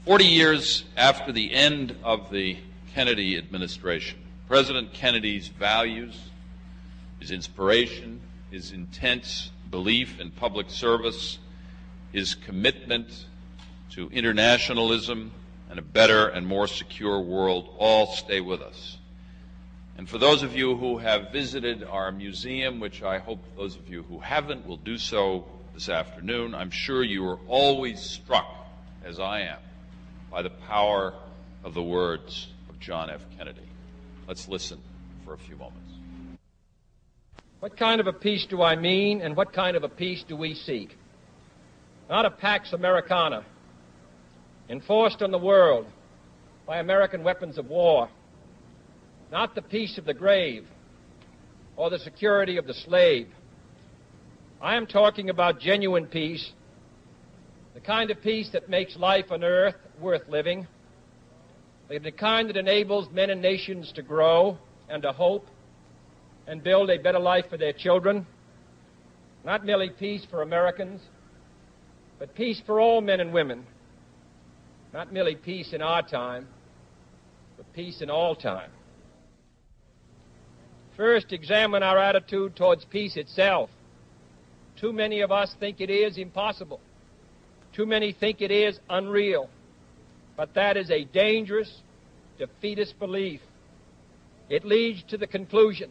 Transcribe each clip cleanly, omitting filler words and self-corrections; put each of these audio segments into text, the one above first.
40 years after the end of the Kennedy administration, President Kennedy's values, his inspiration, his intense belief in public service, his commitment to internationalism and a better and more secure world all stay with us. And for those of you who have visited our museum, which I hope those of you who haven't will do so this afternoon, I'm sure you are always struck, as I am, by the power of the words of John F. Kennedy. Let's listen for a few moments. What kind of a peace do I mean, and what kind of a peace do we seek? Not a Pax Americana, enforced on the world by American weapons of war. Not the peace of the grave or the security of the slave. I am talking about genuine peace, the kind of peace that makes life on earth worth living, the kind that enables men and nations to grow and to hope and build a better life for their children. Not merely peace for Americans, but peace for all men and women. Not merely peace in our time, but peace in all time. First, examine our attitude towards peace itself. Too many of us think it is impossible. Too many think it is unreal. But that is a dangerous, defeatist belief. It leads to the conclusion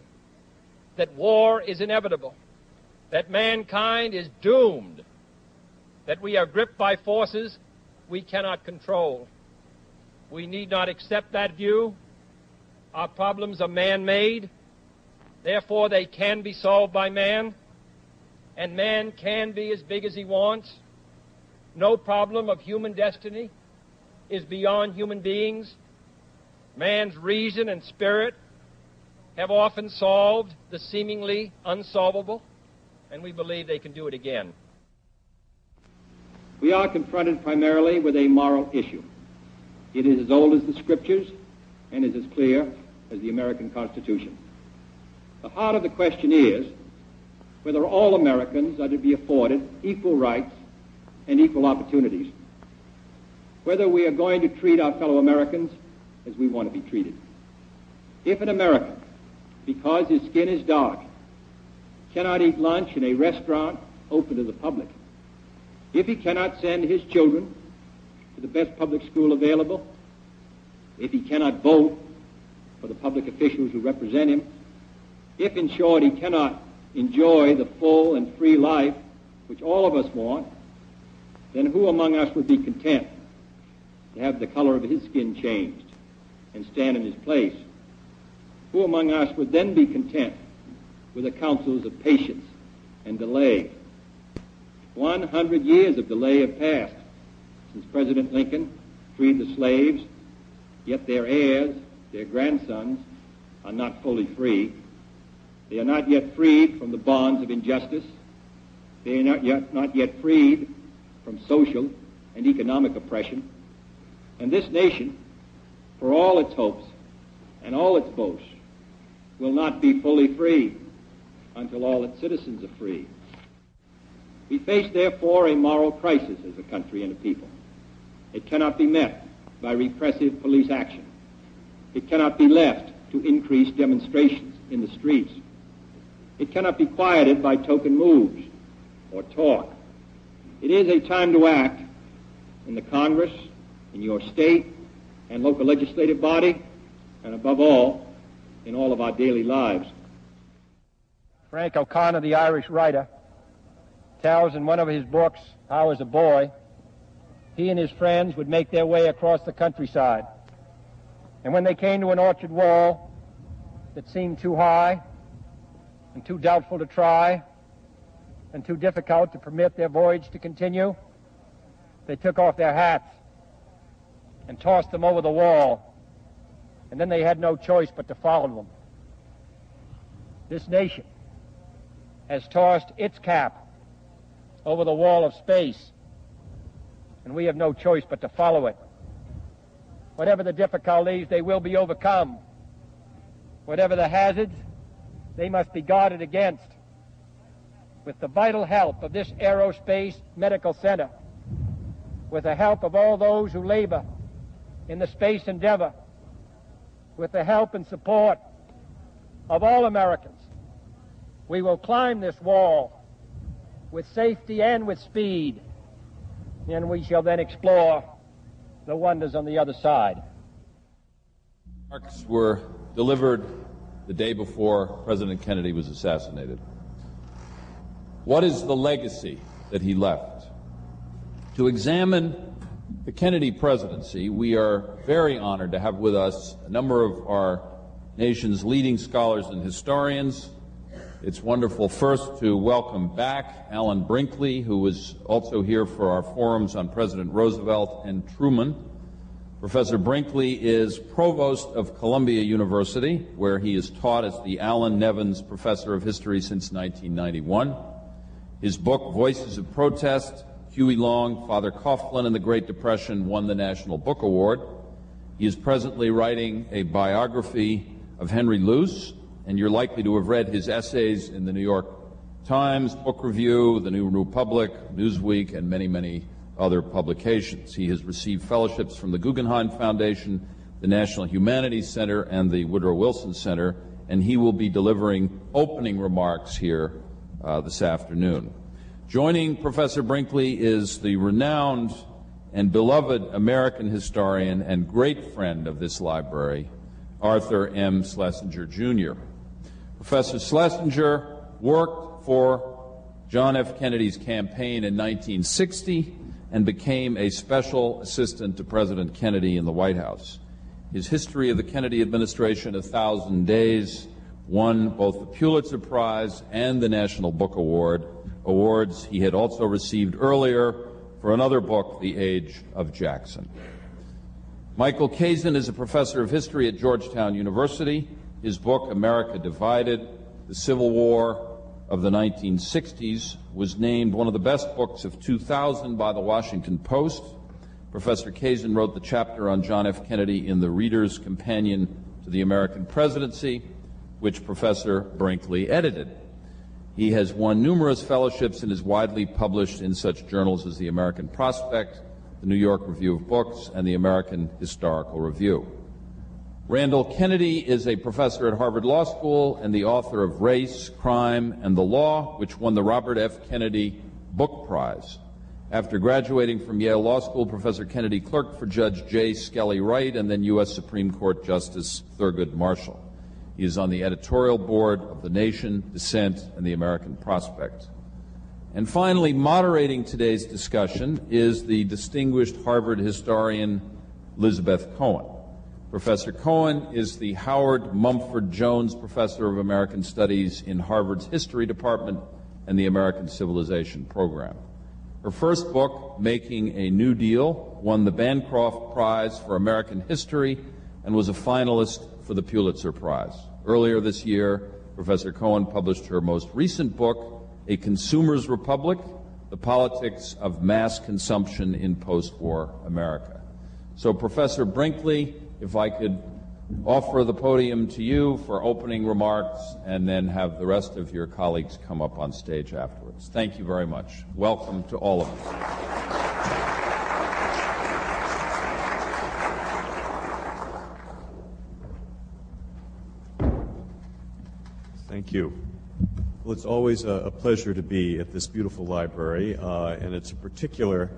that war is inevitable, that mankind is doomed, that we are gripped by forces we cannot control. We need not accept that view. Our problems are man-made. Therefore, they can be solved by man, and man can be as big as he wants. No problem of human destiny is beyond human beings. Man's reason and spirit have often solved the seemingly unsolvable, and we believe they can do it again. We are confronted primarily with a moral issue. It is as old as the Scriptures and is as clear as the American Constitution. The heart of the question is whether all Americans are to be afforded equal rights and equal opportunities, whether we are going to treat our fellow Americans as we want to be treated. If an American, because his skin is dark, cannot eat lunch in a restaurant open to the public, if he cannot send his children to the best public school available, if he cannot vote for the public officials who represent him, if, in short, he cannot enjoy the full and free life which all of us want, then who among us would be content to have the color of his skin changed and stand in his place? Who among us would then be content with the counsels of patience and delay? 100 years of delay have passed since President Lincoln freed the slaves, yet their heirs, their grandsons, are not fully free. They are not yet freed from the bonds of injustice. They are not yet freed from social and economic oppression. And this nation, for all its hopes and all its boasts, will not be fully free until all its citizens are free. We face, therefore, a moral crisis as a country and a people. It cannot be met by repressive police action. It cannot be left to increase demonstrations in the streets. It cannot be quieted by token moves or talk. It is a time to act in the Congress, in your state and local legislative body, and above all, in all of our daily lives. Frank O'Connor, the Irish writer, tells in one of his books how, as a boy, he and his friends would make their way across the countryside. And when they came to an orchard wall that seemed too high and too doubtful to try and too difficult to permit their voyage to continue, they took off their hats and tossed them over the wall, and then they had no choice but to follow them. This nation has tossed its cap over the wall of space, and we have no choice but to follow it. Whatever the difficulties, they will be overcome. Whatever the hazards, they must be guarded against. With the vital help of this aerospace medical center, with the help of all those who labor in the space endeavor, with the help and support of all Americans, we will climb this wall with safety and with speed, and we shall then explore the wonders on the other side. Remarks were delivered the day before President Kennedy was assassinated. What is the legacy that he left? To examine the Kennedy presidency, we are very honored to have with us a number of our nation's leading scholars and historians. It's wonderful first to welcome back Alan Brinkley, who was also here for our forums on President Roosevelt and Truman. Professor Brinkley is provost of Columbia University, where he is taught as the Allen Nevins Professor of History since 1991. His book, Voices of Protest, Huey Long, Father Coughlin, and the Great Depression won the National Book Award. He is presently writing a biography of Henry Luce, and you're likely to have read his essays in the New York Times, Book Review, the New Republic, Newsweek, and many, many other publications. He has received fellowships from the Guggenheim Foundation, the National Humanities Center, and the Woodrow Wilson Center, and he will be delivering opening remarks here this afternoon. Joining Professor Brinkley is the renowned and beloved American historian and great friend of this library, Arthur M. Schlesinger, Jr. Professor Schlesinger worked for John F. Kennedy's campaign in 1960 and became a special assistant to President Kennedy in the White House. His History of the Kennedy Administration, 1,000 Days, won both the Pulitzer Prize and the National Book Award, awards he had also received earlier for another book, The Age of Jackson. Michael Kazin is a professor of history at Georgetown University. His book, America Divided, The Civil War of the 1960s, was named one of the best books of 2000 by the Washington Post. Professor Kazin wrote the chapter on John F. Kennedy in the Reader's Companion to the American Presidency, which Professor Brinkley edited. He has won numerous fellowships and is widely published in such journals as the American Prospect, the New York Review of Books, and the American Historical Review. Randall Kennedy is a professor at Harvard Law School and the author of Race, Crime, and the Law, which won the Robert F. Kennedy Book Prize. After graduating from Yale Law School, Professor Kennedy clerked for Judge J. Skelly Wright and then U.S. Supreme Court Justice Thurgood Marshall. He is on the editorial board of The Nation, Dissent, and the American Prospect. And finally, moderating today's discussion is the distinguished Harvard historian Lizabeth Cohen. Professor Cohen is the Howard Mumford Jones Professor of American Studies in Harvard's History Department and the American Civilization Program. Her first book, Making a New Deal, won the Bancroft Prize for American History and was a finalist for the Pulitzer Prize. Earlier this year, Professor Cohen published her most recent book, A Consumer's Republic, The Politics of Mass Consumption in Post-War America. So, Professor Brinkley, if I could offer the podium to you for opening remarks and then have the rest of your colleagues come up on stage afterwards. Thank you very much. Welcome to all of us. Thank you. Well, it's always a pleasure to be at this beautiful library, and it's a particularly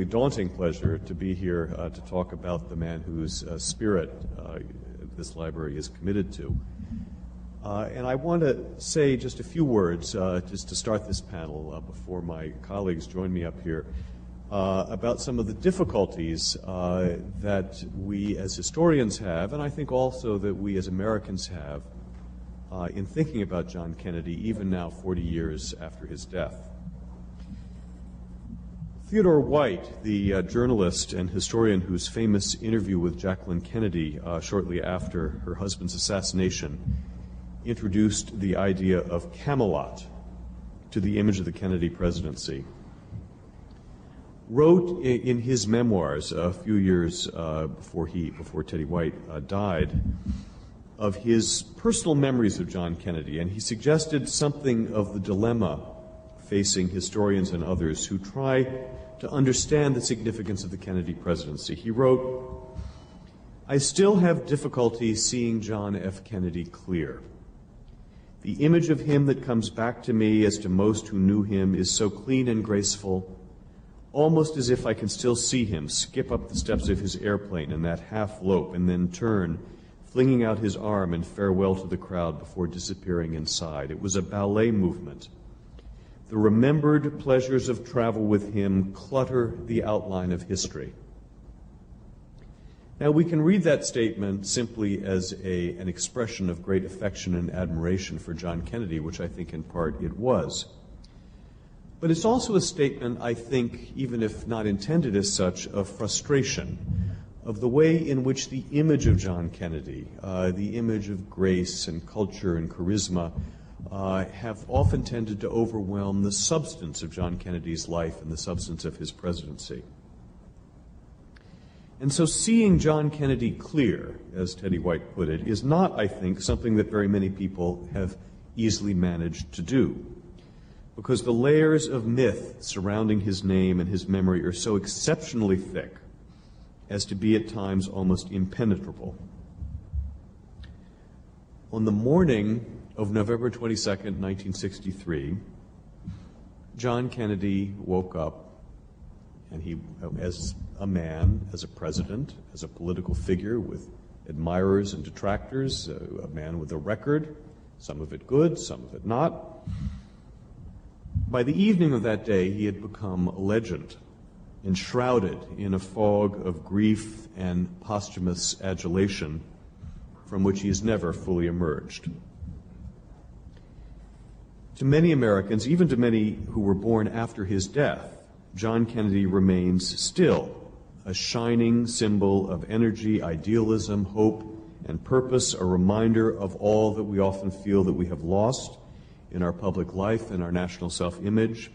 daunting pleasure to be here to talk about the man whose spirit this library is committed to. And I want to say just a few words just to start this panel before my colleagues join me up here about some of the difficulties that we as historians have, and I think also that we as Americans have, in thinking about John Kennedy, even now 40 years after his death. Theodore White, the journalist and historian whose famous interview with Jacqueline Kennedy shortly after her husband's assassination introduced the idea of Camelot to the image of the Kennedy presidency, wrote in his memoirs a few years before Teddy White died of his personal memories of John Kennedy, and he suggested something of the dilemma facing historians and others who try to understand the significance of the Kennedy presidency. He wrote, "I still have difficulty seeing John F. Kennedy clear. The image of him that comes back to me, as to most who knew him, is so clean and graceful, almost as if I can still see him skip up the steps of his airplane in that half lope and then turn, flinging out his arm in farewell to the crowd before disappearing inside. It was a ballet movement. The remembered pleasures of travel with him clutter the outline of history." Now, we can read that statement simply as an expression of great affection and admiration for John Kennedy, which I think in part it was. But it's also a statement, I think, even if not intended as such, of frustration, of the way in which the image of John Kennedy, the image of grace and culture and charisma, have often tended to overwhelm the substance of John Kennedy's life and the substance of his presidency. And so seeing John Kennedy clear, as Teddy White put it, is not, I think, something that very many people have easily managed to do, because the layers of myth surrounding his name and his memory are so exceptionally thick as to be at times almost impenetrable. On the morning of November 22nd, 1963, John Kennedy woke up, and he, as a man, as a president, as a political figure with admirers and detractors, a man with a record, some of it good, some of it not. By the evening of that day, he had become a legend, enshrouded in a fog of grief and posthumous adulation from which he has never fully emerged. To many Americans, even to many who were born after his death, John Kennedy remains still a shining symbol of energy, idealism, hope, and purpose, a reminder of all that we often feel that we have lost in our public life and our national self-image.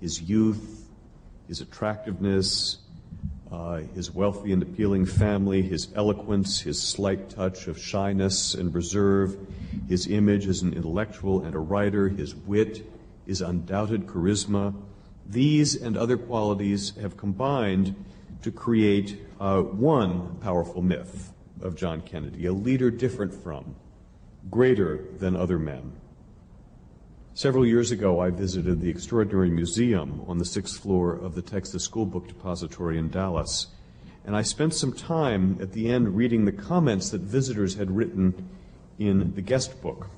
His youth, his attractiveness, his wealthy and appealing family, his eloquence, his slight touch of shyness and reserve, his image as an intellectual and a writer, his wit, his undoubted charisma. These and other qualities have combined to create one powerful myth of John Kennedy, a leader different from, greater than other men. Several years ago, I visited the Extraordinary Museum on the 6th floor of the Texas School Book Depository in Dallas, and I spent some time at the end reading the comments that visitors had written in the guest book.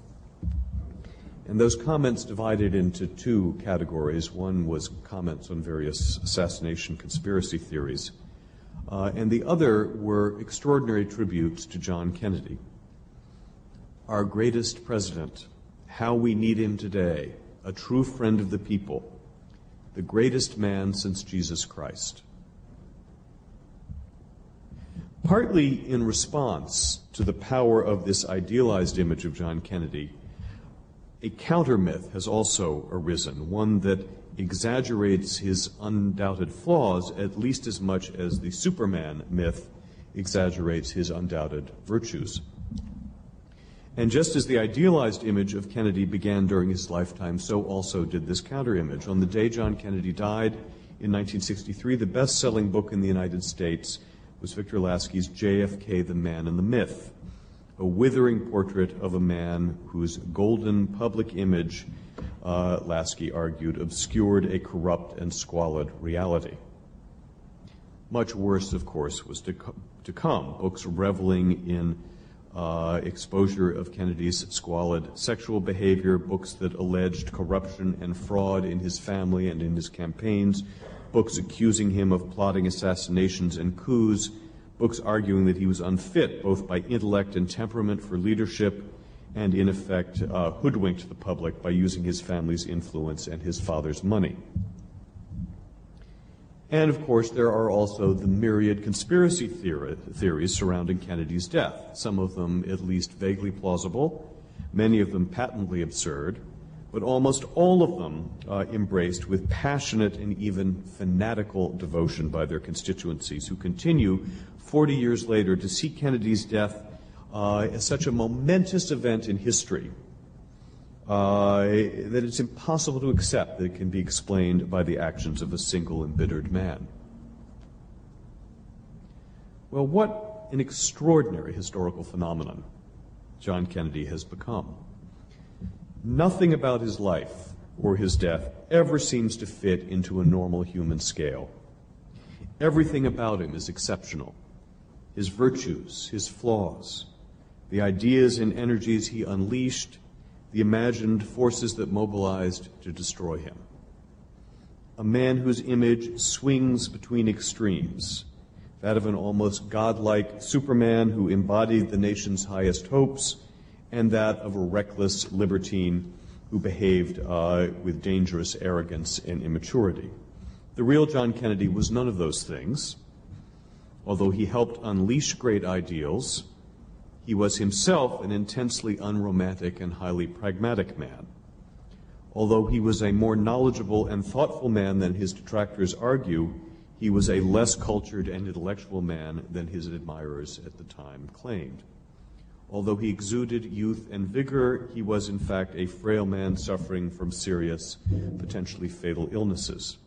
And those comments divided into two categories. One was comments on various assassination conspiracy theories, and the other were extraordinary tributes to John Kennedy. Our greatest president, how we need him today, a true friend of the people, the greatest man since Jesus Christ. Partly in response to the power of this idealized image of John Kennedy, a counter-myth has also arisen, one that exaggerates his undoubted flaws at least as much as the Superman myth exaggerates his undoubted virtues. And just as the idealized image of Kennedy began during his lifetime, so also did this counter-image. On the day John Kennedy died in 1963, the best-selling book in the United States was Victor Lasky's JFK, the Man and the Myth, a withering portrait of a man whose golden public image, Lasky argued, obscured a corrupt and squalid reality. Much worse, of course, was to come. Books reveling in exposure of Kennedy's squalid sexual behavior, books that alleged corruption and fraud in his family and in his campaigns, books accusing him of plotting assassinations and coups, books arguing that he was unfit both by intellect and temperament for leadership, and in effect hoodwinked the public by using his family's influence and his father's money. And, of course, there are also the myriad conspiracy theories surrounding Kennedy's death, some of them at least vaguely plausible, many of them patently absurd, but almost all of them embraced with passionate and even fanatical devotion by their constituencies, who continue 40 years later to see Kennedy's death as such a momentous event in history, that it's impossible to accept that it can be explained by the actions of a single embittered man. Well, what an extraordinary historical phenomenon John Kennedy has become. Nothing about his life or his death ever seems to fit into a normal human scale. Everything about him is exceptional. His virtues, his flaws, the ideas and energies he unleashed, the imagined forces that mobilized to destroy him. A man whose image swings between extremes, that of an almost godlike Superman who embodied the nation's highest hopes, and that of a reckless libertine who behaved with dangerous arrogance and immaturity. The real John Kennedy was none of those things. Although he helped unleash great ideals, he was himself an intensely unromantic and highly pragmatic man. Although he was a more knowledgeable and thoughtful man than his detractors argue, he was a less cultured and intellectual man than his admirers at the time claimed. Although he exuded youth and vigor, he was in fact a frail man suffering from serious, potentially fatal illnesses.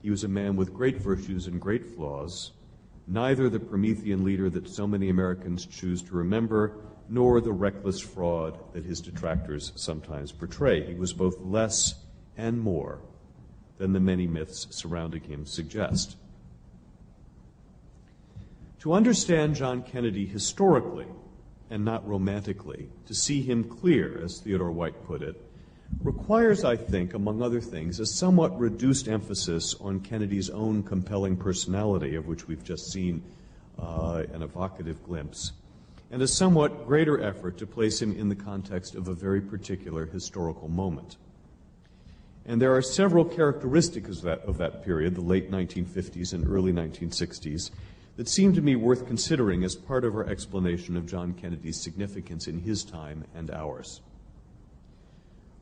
He was a man with great virtues and great flaws, neither the Promethean leader that so many Americans choose to remember, nor the reckless fraud that his detractors sometimes portray. He was both less and more than the many myths surrounding him suggest. To understand John Kennedy historically, and not romantically, to see him clear, as Theodore White put it, requires, I think, among other things, a somewhat reduced emphasis on Kennedy's own compelling personality, of which we've just seen an evocative glimpse, and a somewhat greater effort to place him in the context of a very particular historical moment. And there are several characteristics of that period, the late 1950s and early 1960s, that seem to me worth considering as part of our explanation of John Kennedy's significance in his time and ours.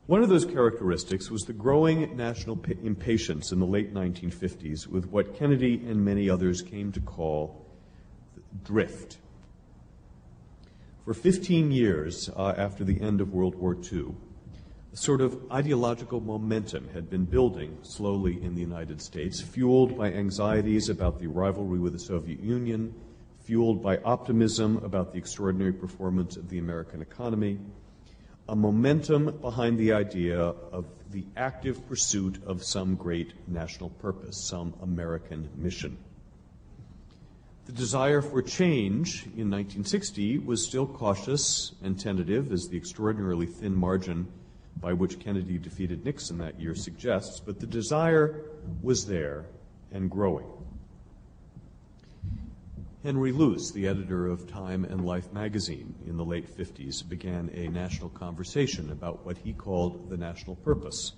One of those characteristics was the growing national impatience in the late 1950s with what Kennedy and many others came to call drift. For 15 years after the end of World War II, a sort of ideological momentum had been building slowly in the United States, fueled by anxieties about the rivalry with the Soviet Union, fueled by optimism about the extraordinary performance of the American economy, a momentum behind the idea of the active pursuit of some great national purpose, some American mission. The desire for change in 1960 was still cautious and tentative, as the extraordinarily thin margin by which Kennedy defeated Nixon that year suggests, but the desire was there and growing. Henry Luce, the editor of Time and Life magazine in the late 50s, began a national conversation about what he called the national purpose,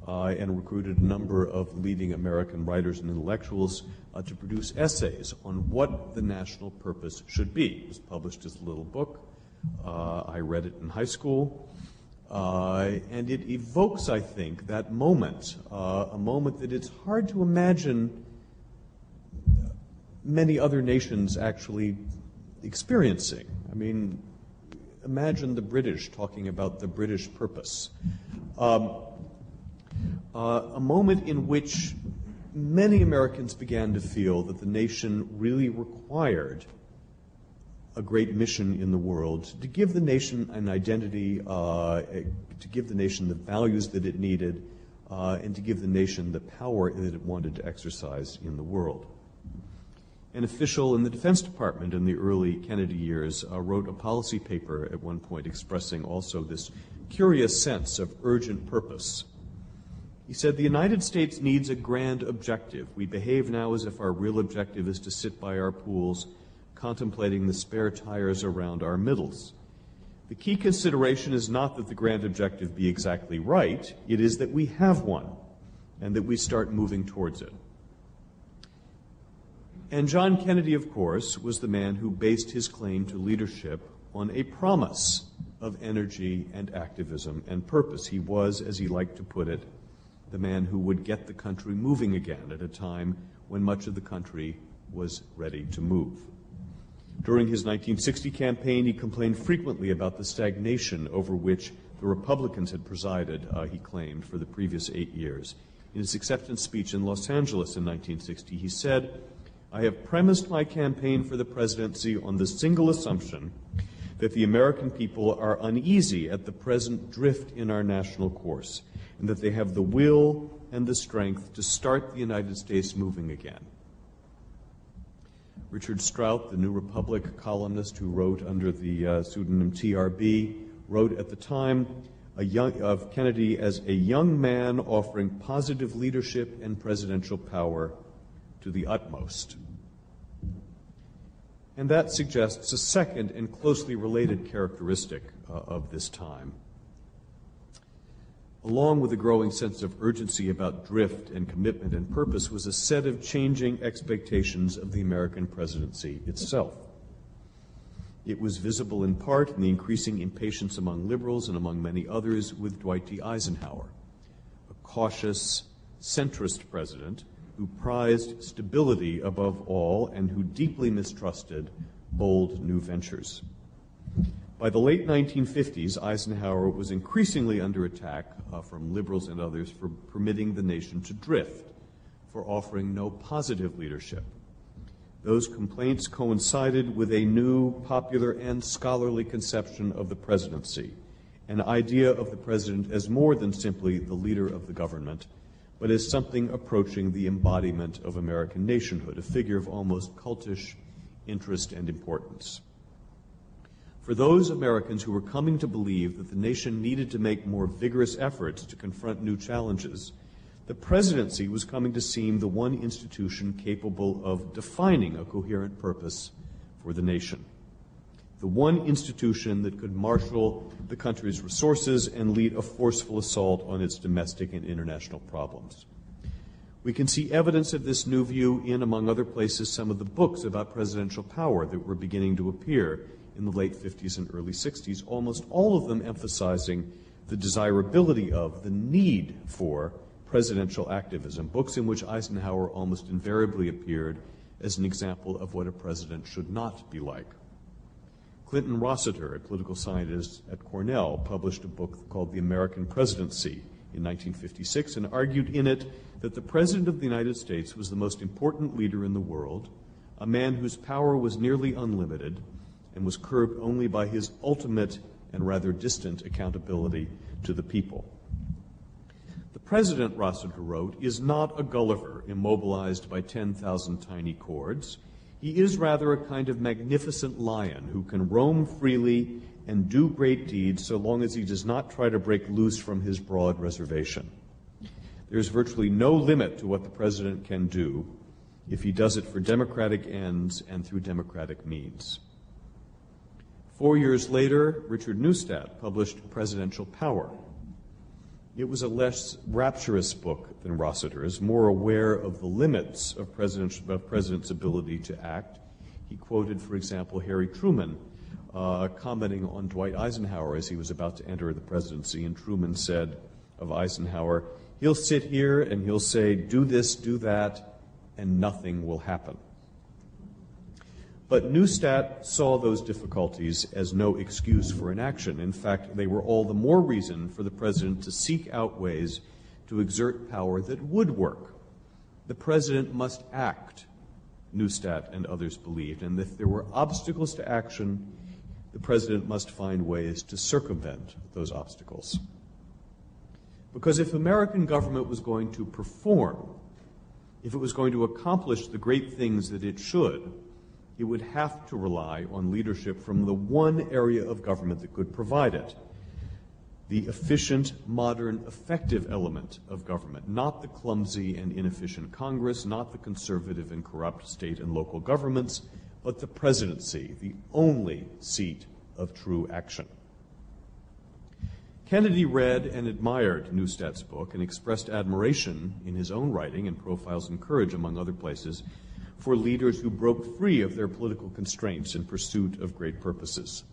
and recruited a number of leading American writers and intellectuals to produce essays on what the national purpose should be. It was published as a little book. I read it in high school. And it evokes, I think, that moment, a moment that it's hard to imagine many other nations actually experiencing. I mean, imagine the British talking about the British purpose. A moment in which many Americans began to feel that the nation really required a great mission in the world, to give the nation an identity, to give the nation the values that it needed, and to give the nation the power that it wanted to exercise in the world. An official in the Defense Department in the early Kennedy years wrote a policy paper at one point expressing also this curious sense of urgent purpose. He said, "The United States needs a grand objective. We behave now as if our real objective is to sit by our pools, contemplating the spare tires around our middles. The key consideration is not that the grand objective be exactly right, it is that we have one, and that we start moving towards it." And John Kennedy, of course, was the man who based his claim to leadership on a promise of energy and activism and purpose. He was, as he liked to put it, the man who would get the country moving again at a time when much of the country was ready to move. During his 1960 campaign, he complained frequently about the stagnation over which The Republicans had presided, he claimed, for the previous 8 years. In his acceptance speech in Los Angeles in 1960, he said, "I have premised my campaign for the presidency on the single assumption that the American people are uneasy at the present drift in our national course, and that they have the will and the strength to start the United States moving again." Richard Strout, the New Republic columnist who wrote under the pseudonym TRB, wrote at the time of Kennedy as a young man offering positive leadership and presidential power to the utmost. And that suggests a second and closely related characteristic of this time. Along with a growing sense of urgency about drift and commitment and purpose was a set of changing expectations of the American presidency itself. It was visible in part in the increasing impatience among liberals and among many others with Dwight D. Eisenhower, a cautious, centrist president who prized stability above all and who deeply mistrusted bold new ventures. By the late 1950s, Eisenhower was increasingly under attack from liberals and others for permitting the nation to drift, for offering no positive leadership. Those complaints coincided with a new popular and scholarly conception of the presidency, an idea of the president as more than simply the leader of the government, but as something approaching the embodiment of American nationhood, a figure of almost cultish interest and importance. For those Americans who were coming to believe that the nation needed to make more vigorous efforts to confront new challenges, the presidency was coming to seem the one institution capable of defining a coherent purpose for the nation. The one institution that could marshal the country's resources and lead a forceful assault on its domestic and international problems. We can see evidence of this new view in, among other places, some of the books about presidential power that were beginning to appear in the late 50s and early 60s, almost all of them emphasizing the desirability of, the need for, presidential activism, books in which Eisenhower almost invariably appeared as an example of what a president should not be like. Clinton Rossiter, a political scientist at Cornell, published a book called The American Presidency in 1956 and argued in it that the President of the United States was the most important leader in the world, a man whose power was nearly unlimited and was curbed only by his ultimate and rather distant accountability to the people. The President, Rossiter wrote, is not a Gulliver immobilized by 10,000 tiny cords. He is rather a kind of magnificent lion who can roam freely and do great deeds so long as he does not try to break loose from his broad reservation. There is virtually no limit to what the President can do if he does it for democratic ends and through democratic means. 4 years later, Richard Neustadt published Presidential Power. It was a less rapturous book than Rossiter's, more aware of the limits of president's ability to act. He quoted, for example, Harry Truman commenting on Dwight Eisenhower as he was about to enter the presidency, and Truman said of Eisenhower, "He'll sit here and he'll say, do this, do that, and nothing will happen." But Neustadt saw those difficulties as no excuse for inaction. In fact, they were all the more reason for the president to seek out ways to exert power that would work. The president must act, Neustadt and others believed, and if there were obstacles to action, the president must find ways to circumvent those obstacles. Because if American government was going to perform, if it was going to accomplish the great things that it should, it would have to rely on leadership from the one area of government that could provide it, the efficient, modern, effective element of government, not the clumsy and inefficient Congress, not the conservative and corrupt state and local governments, but the presidency, the only seat of true action. Kennedy read and admired Neustadt's book and expressed admiration in his own writing and Profiles in Courage, among other places, for leaders who broke free of their political constraints in pursuit of great purposes.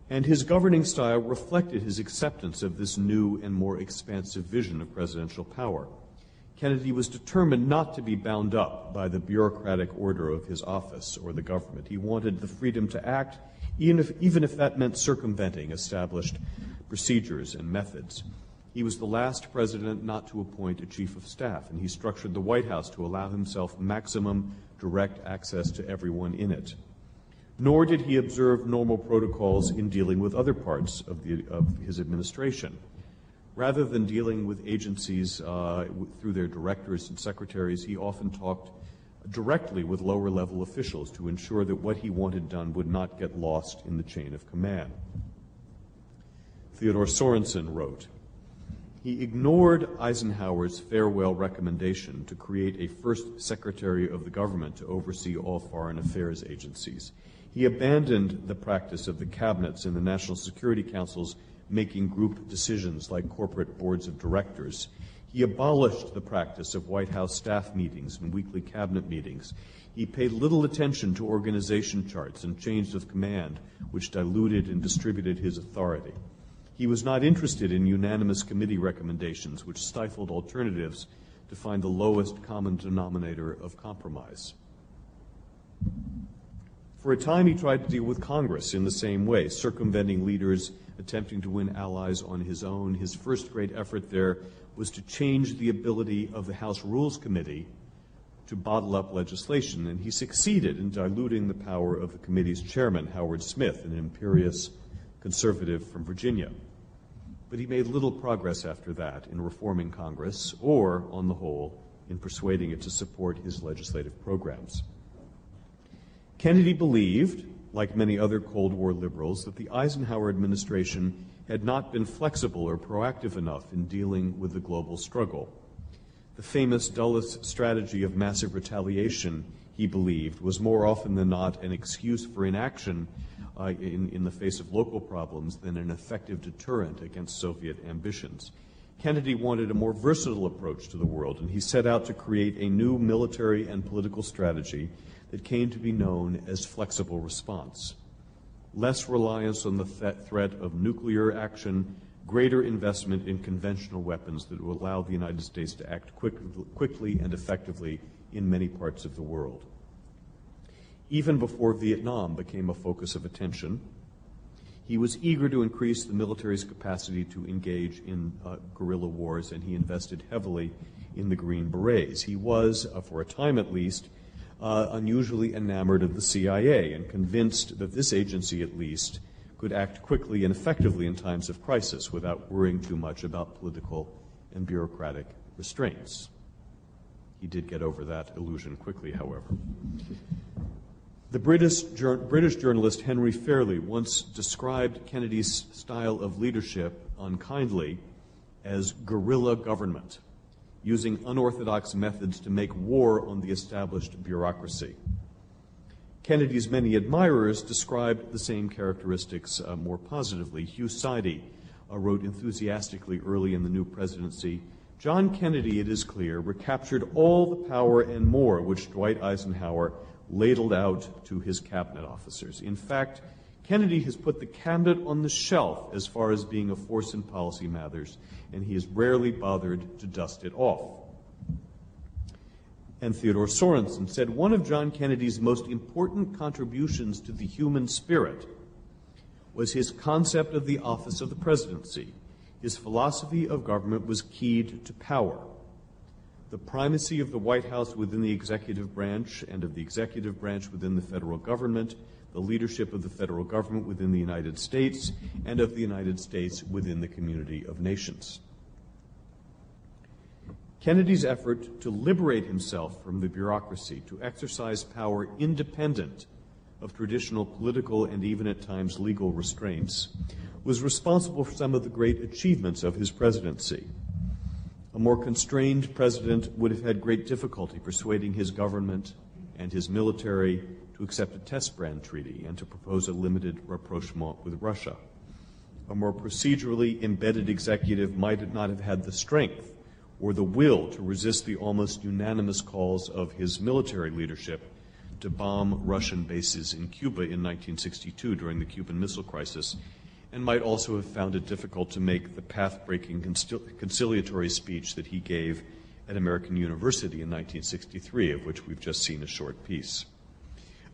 And his governing style reflected his acceptance of this new and more expansive vision of presidential power. Kennedy was determined not to be bound up by the bureaucratic order of his office or the government. He wanted the freedom to act even if that meant circumventing established procedures and methods. He was the last president not to appoint a chief of staff, and he structured the White House to allow himself maximum direct access to everyone in it. Nor did he observe normal protocols in dealing with other parts of his administration. Rather than dealing with agencies through their directors and secretaries, he often talked directly with lower-level officials to ensure that what he wanted done would not get lost in the chain of command. Theodore Sorensen wrote, "He ignored Eisenhower's farewell recommendation to create a first secretary of the government to oversee all foreign affairs agencies. He abandoned the practice of the cabinets and the National Security Councils making group decisions like corporate boards of directors. He abolished the practice of White House staff meetings and weekly cabinet meetings. He paid little attention to organization charts and chains of command, which diluted and distributed his authority. He was not interested in unanimous committee recommendations, which stifled alternatives to find the lowest common denominator of compromise. For a time, he tried to deal with Congress in the same way, circumventing leaders attempting to win allies on his own. His first great effort there was to change the ability of the House Rules Committee to bottle up legislation, and he succeeded in diluting the power of the committee's chairman, Howard Smith, an imperious conservative from Virginia. But he made little progress after that in reforming Congress or, on the whole, in persuading it to support his legislative programs. Kennedy believed, like many other Cold War liberals, that the Eisenhower administration had not been flexible or proactive enough in dealing with the global struggle. The famous Dulles strategy of massive retaliation, he believed, was more often than not an excuse for inaction in the face of local problems than an effective deterrent against Soviet ambitions. Kennedy wanted a more versatile approach to the world, and he set out to create a new military and political strategy that came to be known as flexible response. Less reliance on the threat of nuclear action, greater investment in conventional weapons that will allow the United States to act quickly and effectively in many parts of the world. Even before Vietnam became a focus of attention, he was eager to increase the military's capacity to engage in guerrilla wars, and he invested heavily in the Green Berets. He was, for a time at least, unusually enamored of the CIA and convinced that this agency, at least, could act quickly and effectively in times of crisis without worrying too much about political and bureaucratic restraints. He did get over that illusion quickly, however. The British journalist Henry Fairley once described Kennedy's style of leadership unkindly as guerrilla government, using unorthodox methods to make war on the established bureaucracy. Kennedy's many admirers described the same characteristics more positively. Hugh Sidey wrote enthusiastically early in the new presidency, "John Kennedy, it is clear, recaptured all the power and more which Dwight Eisenhower ladled out to his cabinet officers. In fact, Kennedy has put the cabinet on the shelf as far as being a force in policy matters, and he has rarely bothered to dust it off." And Theodore Sorensen said, "One of John Kennedy's most important contributions to the human spirit was his concept of the office of the presidency. His philosophy of government was keyed to power. The primacy of the White House within the executive branch and of the executive branch within the federal government, the leadership of the federal government within the United States, and of the United States within the community of nations." Kennedy's effort to liberate himself from the bureaucracy, to exercise power independent of traditional political and even at times legal restraints, was responsible for some of the great achievements of his presidency. A more constrained president would have had great difficulty persuading his government and his military to accept a test ban treaty and to propose a limited rapprochement with Russia. A more procedurally embedded executive might not have had the strength or the will to resist the almost unanimous calls of his military leadership to bomb Russian bases in Cuba in 1962 during the Cuban Missile Crisis, and might also have found it difficult to make the path-breaking conciliatory speech that he gave at American University in 1963, of which we've just seen a short piece.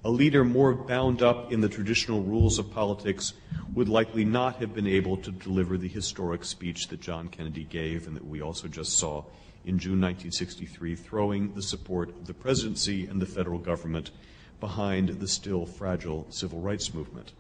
A leader more bound up in the traditional rules of politics would likely not have been able to deliver the historic speech that John Kennedy gave and that we also just saw in June 1963, throwing the support of the presidency and the federal government behind the still fragile civil rights movement.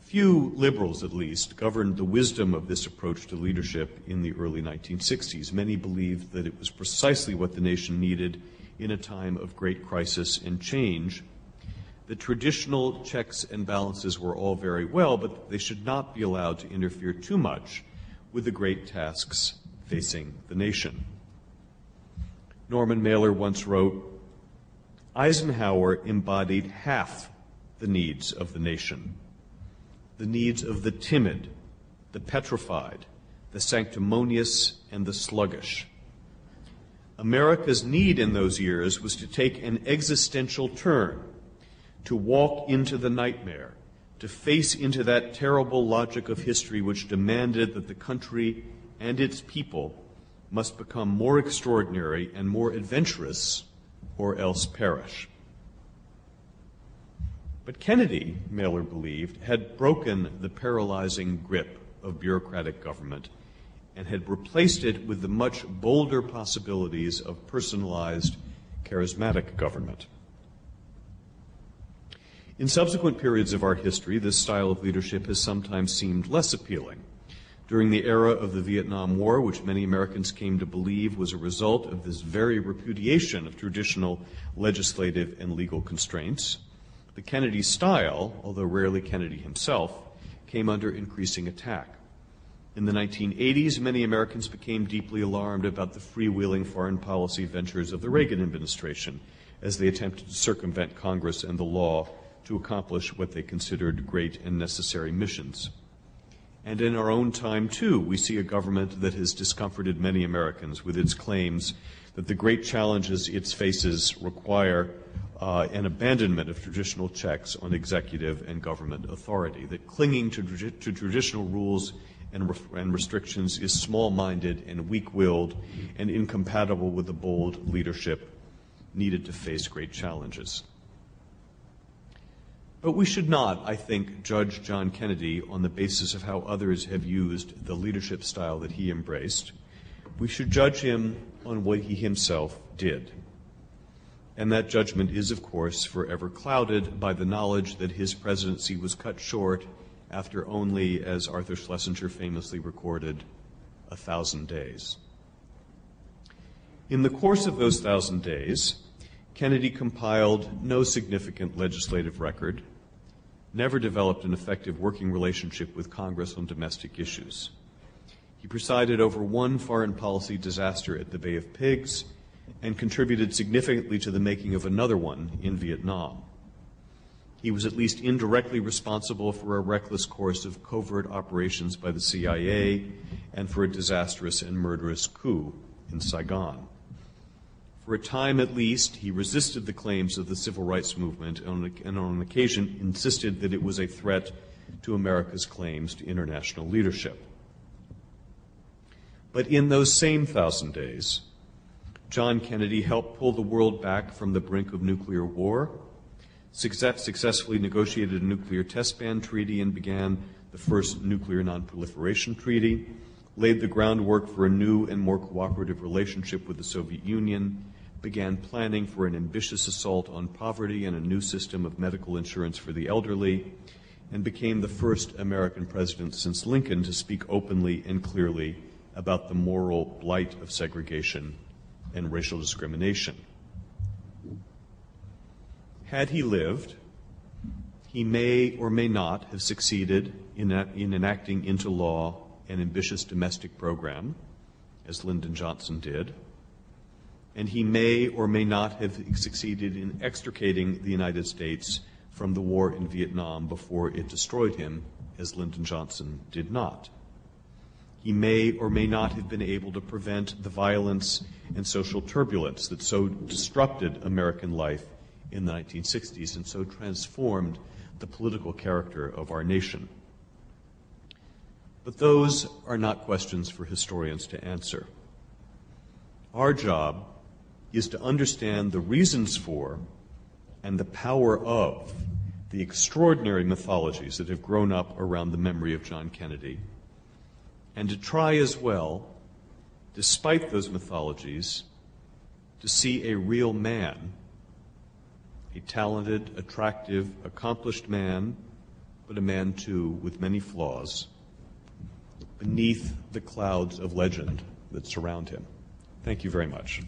Few liberals, at least, governed the wisdom of this approach to leadership in the early 1960s. Many believed that it was precisely what the nation needed in a time of great crisis and change. The traditional checks and balances were all very well, but they should not be allowed to interfere too much with the great tasks facing the nation. Norman Mailer once wrote, "Eisenhower embodied half the needs of the nation, the needs of the timid, the petrified, the sanctimonious, and the sluggish. America's need in those years was to take an existential turn, to walk into the nightmare, to face into that terrible logic of history which demanded that the country and its people must become more extraordinary and more adventurous or else perish." But Kennedy, Mailer believed, had broken the paralyzing grip of bureaucratic government and had replaced it with the much bolder possibilities of personalized, charismatic government. In subsequent periods of our history, this style of leadership has sometimes seemed less appealing. During the era of the Vietnam War, which many Americans came to believe was a result of this very repudiation of traditional legislative and legal constraints, the Kennedy style, although rarely Kennedy himself, came under increasing attack. In the 1980s, many Americans became deeply alarmed about the freewheeling foreign policy ventures of the Reagan administration as they attempted to circumvent Congress and the law to accomplish what they considered great and necessary missions. And in our own time, too, we see a government that has discomforted many Americans with its claims that the great challenges it faces require an abandonment of traditional checks on executive and government authority, that clinging to traditional rules and restrictions is small-minded and weak-willed and incompatible with the bold leadership needed to face great challenges. But we should not, I think, judge John Kennedy on the basis of how others have used the leadership style that he embraced. We should judge him on what he himself did. And that judgment is, of course, forever clouded by the knowledge that his presidency was cut short after only, as Arthur Schlesinger famously recorded, 1,000 days. In the course of those 1,000 days, Kennedy compiled no significant legislative record, never developed an effective working relationship with Congress on domestic issues. He presided over one foreign policy disaster at the Bay of Pigs and contributed significantly to the making of another one in Vietnam. He was at least indirectly responsible for a reckless course of covert operations by the CIA and for a disastrous and murderous coup in Saigon. For a time at least, he resisted the claims of the civil rights movement and on occasion insisted that it was a threat to America's claims to international leadership. But in those same 1,000 days, John Kennedy helped pull the world back from the brink of nuclear war, successfully negotiated a nuclear test ban treaty and began the first nuclear nonproliferation treaty, laid the groundwork for a new and more cooperative relationship with the Soviet Union, began planning for an ambitious assault on poverty and a new system of medical insurance for the elderly, and became the first American president since Lincoln to speak openly and clearly about the moral blight of segregation and racial discrimination. Had he lived, he may or may not have succeeded in enacting into law an ambitious domestic program, as Lyndon Johnson did, and he may or may not have succeeded in extricating the United States from the war in Vietnam before it destroyed him, as Lyndon Johnson did not. He may or may not have been able to prevent the violence and social turbulence that so disrupted American life in the 1960s and so transformed the political character of our nation. But those are not questions for historians to answer. Our job is to understand the reasons for and the power of the extraordinary mythologies that have grown up around the memory of John Kennedy, and to try as well, despite those mythologies, to see a real man, a talented, attractive, accomplished man, but a man, too, with many flaws, beneath the clouds of legend that surround him. Thank you very much.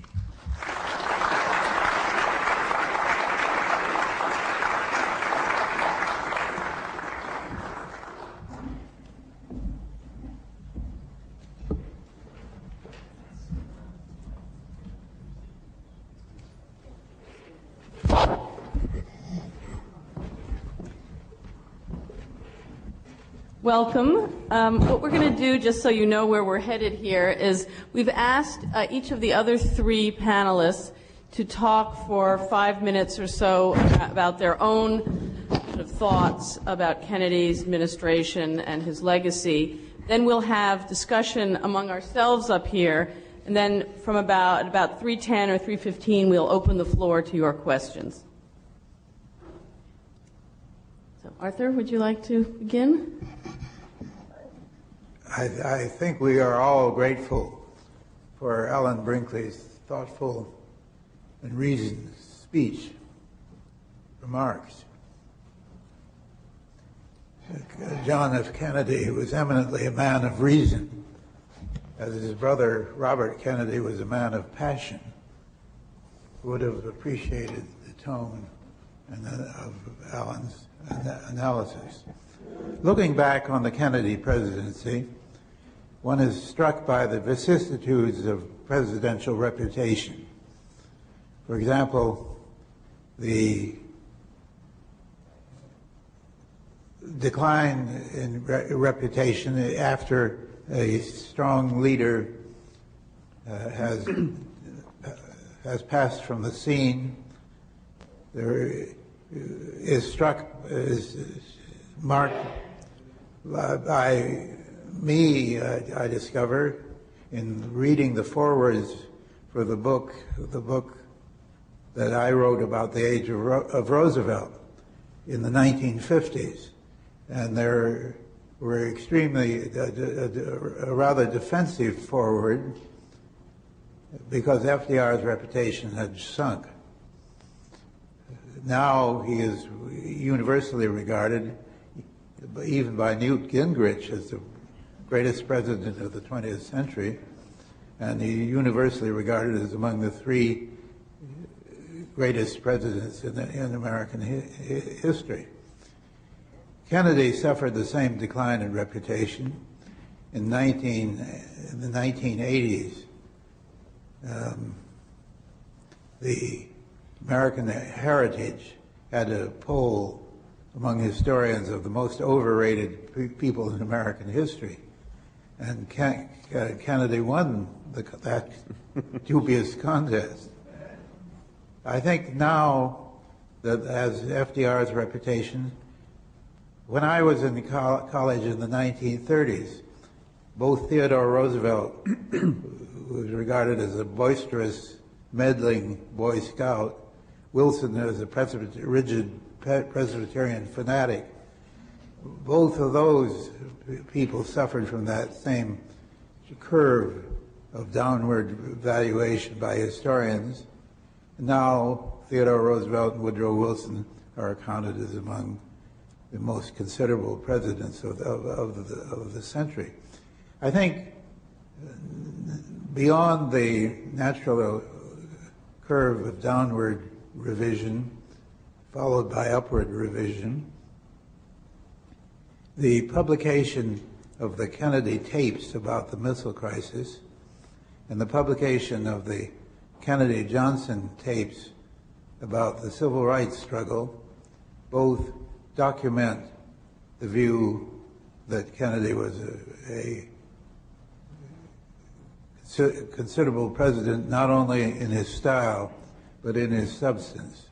Welcome. What we're going to do, just so you know where we're headed here, is we've asked each of the other three panelists to talk for 5 minutes or so about their own sort of thoughts about Kennedy's administration and his legacy. Then we'll have discussion among ourselves up here, and then from about 3:10 or 3:15, we'll open the floor to your questions. So, Arthur, would you like to begin? I think we are all grateful for Alan Brinkley's thoughtful and reasoned speech, remarks. John F. Kennedy was eminently a man of reason, as his brother Robert Kennedy was a man of passion. Would have appreciated the tone of Alan's analysis. Looking back on the Kennedy presidency, one is struck by the vicissitudes of presidential reputation. For example, the decline in reputation after a strong leader has passed from the scene. There is marked by me, I discovered, in reading the forewords for the book that I wrote about the age of Roosevelt in the 1950s. And there were extremely, a rather defensive foreword because FDR's reputation had sunk. Now he is universally regarded, even by Newt Gingrich, as the greatest president of the 20th century, and he universally regarded as among the three greatest presidents in American history. Kennedy suffered the same decline in reputation. In the 1980s, the American Heritage had a poll among historians of the most overrated people in American history. And Kennedy won that dubious contest. I think now that as FDR's reputation, when I was in college in the 1930s, both Theodore Roosevelt, who was regarded as a boisterous, meddling Boy Scout, Wilson as a rigid Presbyterian fanatic, both of those people suffered from that same curve of downward valuation by historians. Now, Theodore Roosevelt and Woodrow Wilson are accounted as among the most considerable presidents of the century. I think beyond the natural curve of downward revision, followed by upward revision, the publication of the Kennedy tapes about the missile crisis and the publication of the Kennedy-Johnson tapes about the civil rights struggle both document the view that Kennedy was a considerable president, not only in his style, but in his substance.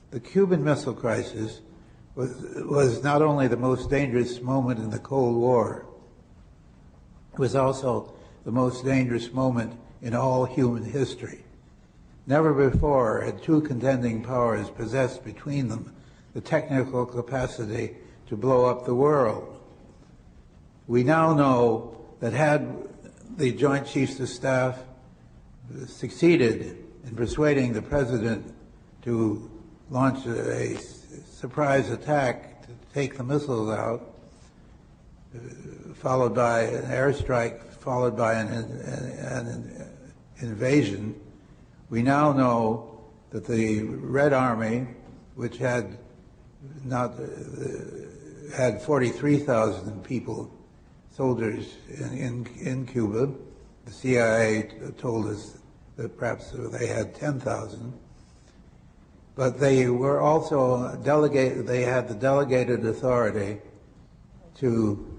The Cuban Missile Crisis was not only the most dangerous moment in the Cold War, it was also the most dangerous moment in all human history. Never before had two contending powers possessed between them the technical capacity to blow up the world. We now know that had the Joint Chiefs of Staff succeeded in persuading the President to launch a surprise attack to take the missiles out, followed by an airstrike, followed by an invasion, we now know that the Red Army, which had 43,000 people, soldiers in Cuba, the CIA told us that perhaps they had 10,000, but they were also delegated. They had the delegated authority to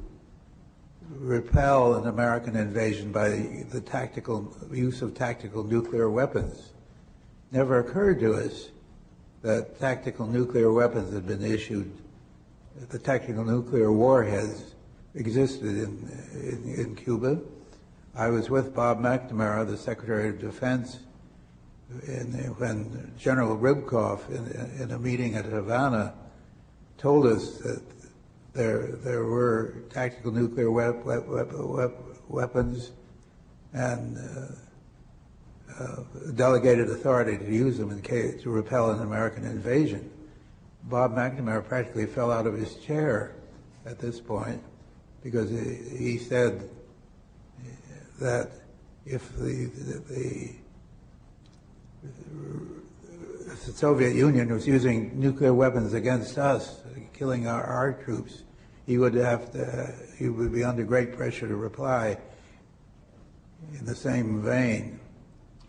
repel an American invasion by the tactical use of tactical nuclear weapons. Never occurred to us that tactical nuclear weapons had been issued, the tactical nuclear warheads existed in Cuba. I was with Bob McNamara, the Secretary of Defense, when General Ribkoff, in a meeting at Havana, told us that there were tactical nuclear weapons and delegated authority to use them in case to repel an American invasion. Bob McNamara practically fell out of his chair at this point because he said that if the Soviet Union was using nuclear weapons against us, killing our troops, he would be under great pressure to reply in the same vein.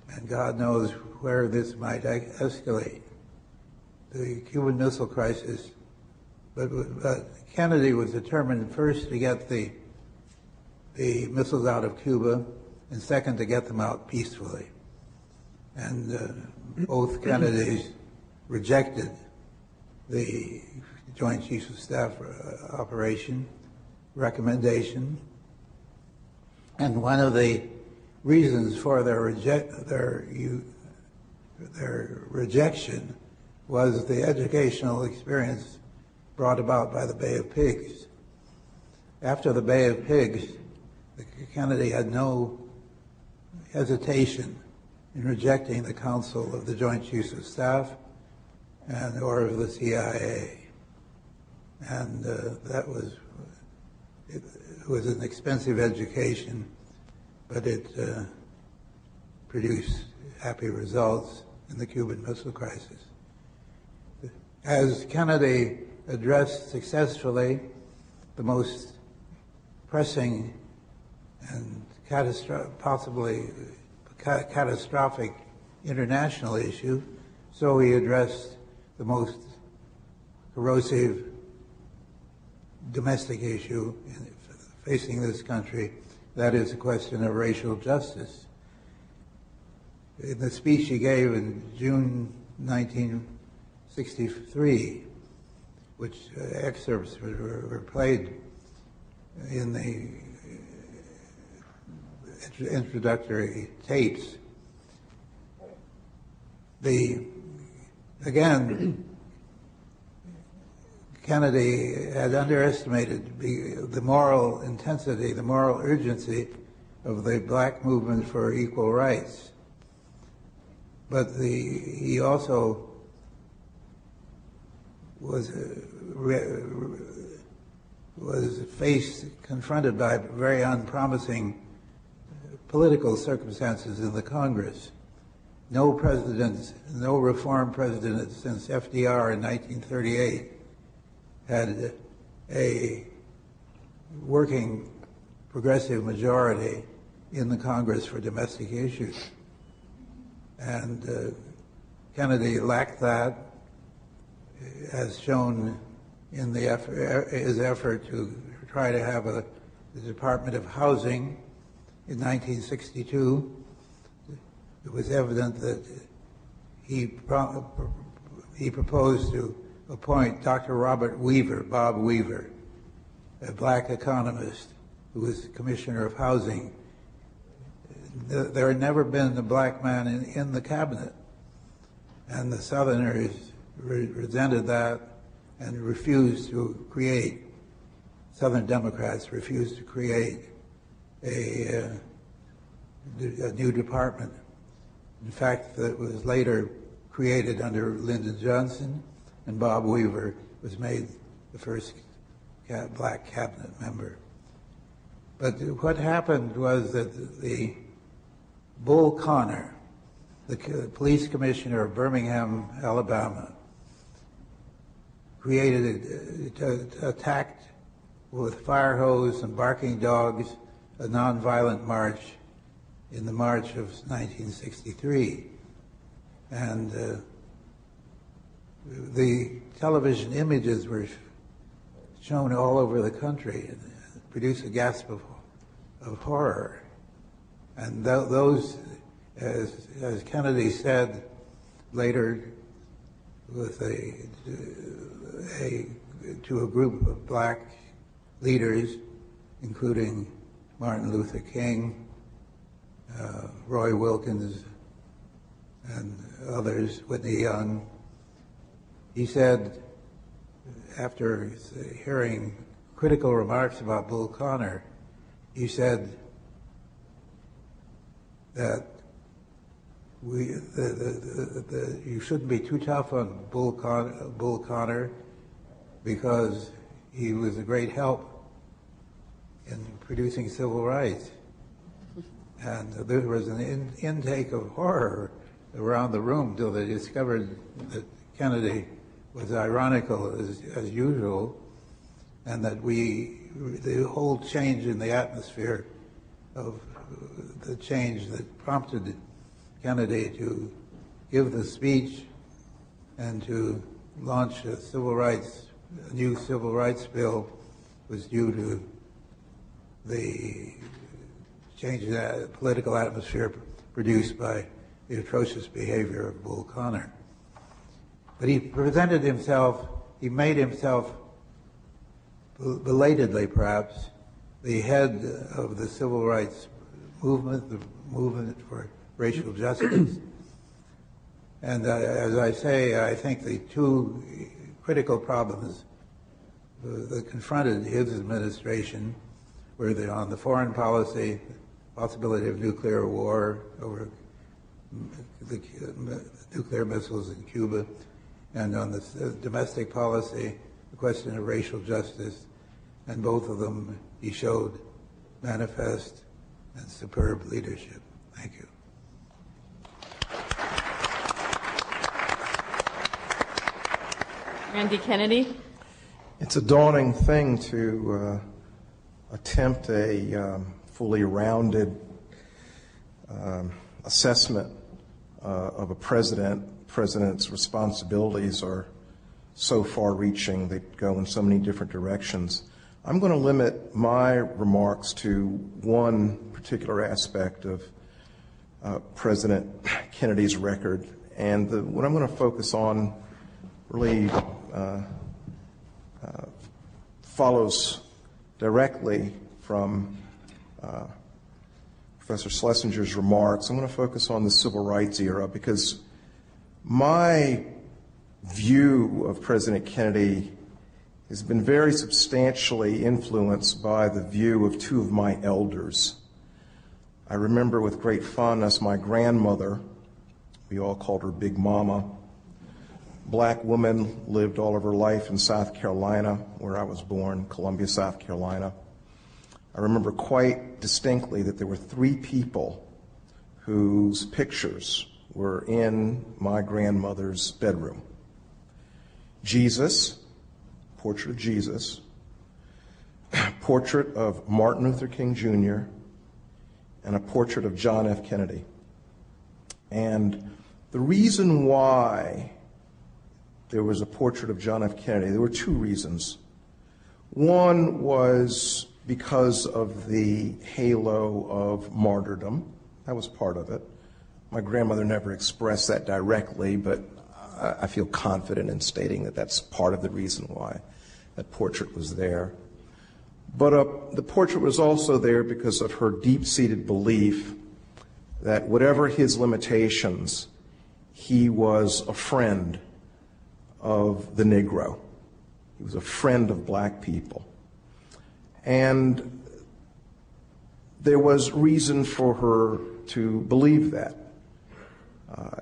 And God knows where this might escalate. The Cuban Missile Crisis, but Kennedy was determined first to get the missiles out of Cuba, and second to get them out peacefully. And both Kennedys rejected the Joint Chiefs of Staff operation recommendation, and one of the reasons for their rejection was the educational experience brought about by the Bay of Pigs. After the Bay of Pigs, Kennedy had no hesitation in rejecting the counsel of the Joint Chiefs of Staff or of the CIA. And that was an expensive education, but it produced happy results in the Cuban Missile Crisis. As Kennedy addressed successfully the most pressing and possibly catastrophic international issue, so he addressed the most corrosive domestic issue facing this country, that is the question of racial justice. In the speech he gave in June 1963, which excerpts were played in the introductory tapes, again, Kennedy had underestimated the moral intensity, the moral urgency of the black movement for equal rights. But he also was confronted by very unpromising political circumstances in the Congress. No reform president since FDR in 1938 had a working progressive majority in the Congress for domestic issues. And Kennedy lacked that, as shown in his effort to try to have the Department of Housing in 1962. It was evident that he proposed to appoint Dr. Robert Weaver, Bob Weaver, a black economist who was Commissioner of Housing. There had never been a black man in the cabinet And the Southerners resented that and refused to create, Southern Democrats refused to create a new department. In fact, that was later created under Lyndon Johnson, and Bob Weaver was made the first black cabinet member. But what happened was that the Bull Connor, the police commissioner of Birmingham, Alabama, attacked with fire hose and barking dogs a nonviolent march in the March of 1963. And the television images were shown all over the country and produced a gasp of horror. And those, as Kennedy said later, with to a group of black leaders, including Martin Luther King, Roy Wilkins, and others, Whitney Young, he said, after hearing critical remarks about Bull Connor, he said that you shouldn't be too tough on Bull Connor because he was a great help in producing civil rights. And there was an intake of horror around the room till they discovered that Kennedy was ironical as usual, and that the whole change in the atmosphere of the change that prompted Kennedy to give the speech and to launch a new civil rights bill was due to the change in the political atmosphere produced by the atrocious behavior of Bull Connor. But he presented himself, he made himself, belatedly perhaps, the head of the civil rights movement, the movement for racial justice. And as I say, I think the two critical problems that confronted his administration were on the foreign policy, possibility of nuclear war over the nuclear missiles in Cuba, and on the domestic policy, the question of racial justice, and both of them he showed manifest and superb leadership. Thank you. Randy Kennedy. It's a daunting thing to attempt a fully rounded assessment of a president's responsibilities are so far-reaching, they go in so many different directions. I'm going to limit my remarks to one particular aspect of President Kennedy's record, and what I'm going to focus on really follows directly from Professor Schlesinger's remarks. I'm going to focus on the civil rights era because my view of President Kennedy has been very substantially influenced by the view of two of my elders. I remember with great fondness my grandmother, we all called her Big Mama, black woman, lived all of her life in South Carolina, where I was born, Columbia, South Carolina. I remember quite distinctly that there were three people whose pictures were in my grandmother's bedroom. Jesus, portrait of Jesus, portrait of Martin Luther King Jr., and a portrait of John F. Kennedy. And the reason why there was a portrait of John F. Kennedy, there were two reasons. One was because of the halo of martyrdom. That was part of it. My grandmother never expressed that directly, but I feel confident in stating that that's part of the reason why that portrait was there. But the portrait was also there because of her deep-seated belief that whatever his limitations, he was a friend of the Negro. He was a friend of black people. And there was reason for her to believe that.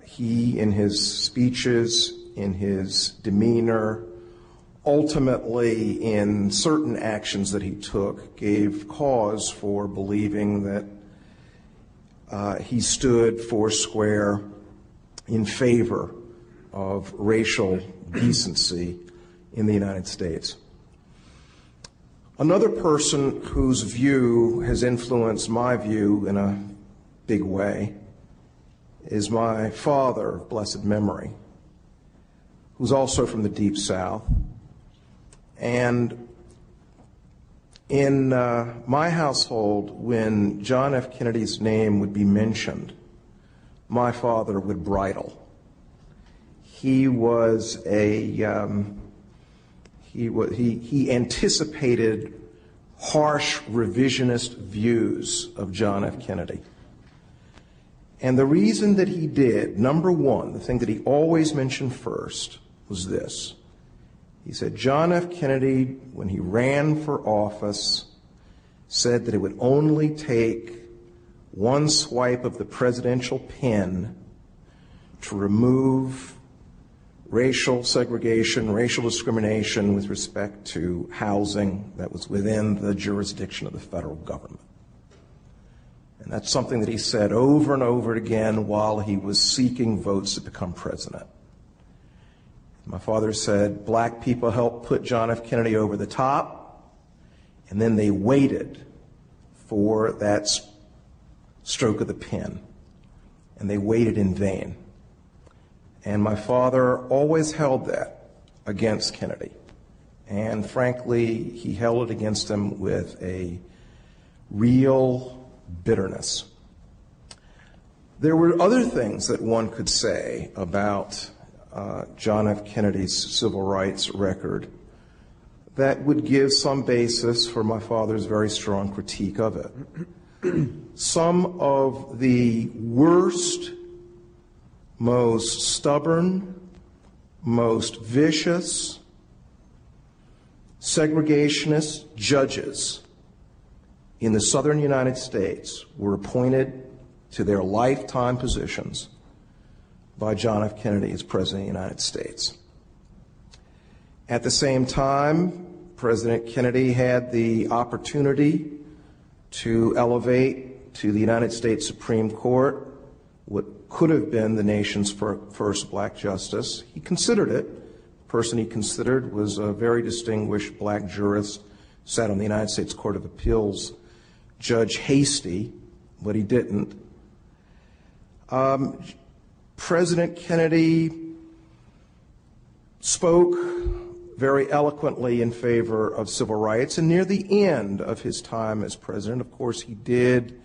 He, in his speeches, in his demeanor, ultimately in certain actions that he took, gave cause for believing that he stood foursquare in favor of racial decency in the United States. Another person whose view has influenced my view in a big way is my father of blessed memory, who's also from the Deep South. And in my household, when John F. Kennedy's name would be mentioned, my father would bridle. He was he anticipated harsh revisionist views of John F. Kennedy. And the reason that he did, number one, the thing that he always mentioned first, was this. He said, John F. Kennedy, when he ran for office, said that it would only take one swipe of the presidential pen to remove racial segregation, racial discrimination with respect to housing that was within the jurisdiction of the federal government. And that's something that he said over and over again while he was seeking votes to become president. My father said black people helped put John F. Kennedy over the top, and then they waited for that stroke of the pen, and they waited in vain. And my father always held that against Kennedy. And frankly, he held it against him with a real bitterness. There were other things that one could say about John F. Kennedy's civil rights record that would give some basis for my father's very strong critique of it. Some of the worst, most stubborn, most vicious, segregationist judges in the southern United States were appointed to their lifetime positions by John F. Kennedy as President of the United States. At the same time, President Kennedy had the opportunity to elevate to the United States Supreme Court what could have been the nation's first black justice. He considered it. The person he considered was a very distinguished black jurist, sat on the United States Court of Appeals, Judge Hasty, but he didn't. President Kennedy spoke very eloquently in favor of civil rights, and near the end of his time as president, of course, he did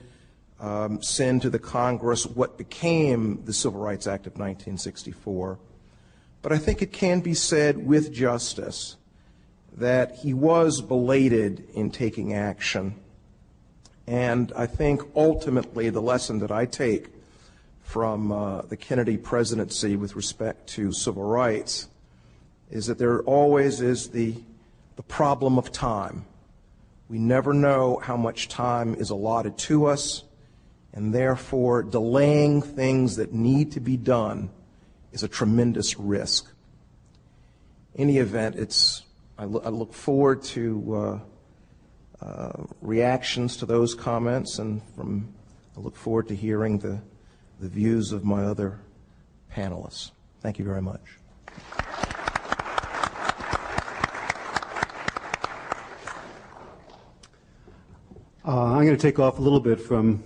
send to the Congress what became the Civil Rights Act of 1964. But I think it can be said with justice that he was belated in taking action. And I think ultimately the lesson that I take from the Kennedy presidency with respect to civil rights is that there always is the problem of time. We never know how much time is allotted to us, and therefore delaying things that need to be done is a tremendous risk. In any event, I look forward to reactions to those comments, and I look forward to hearing the views of my other panelists. Thank you very much. I'm going to take off a little bit from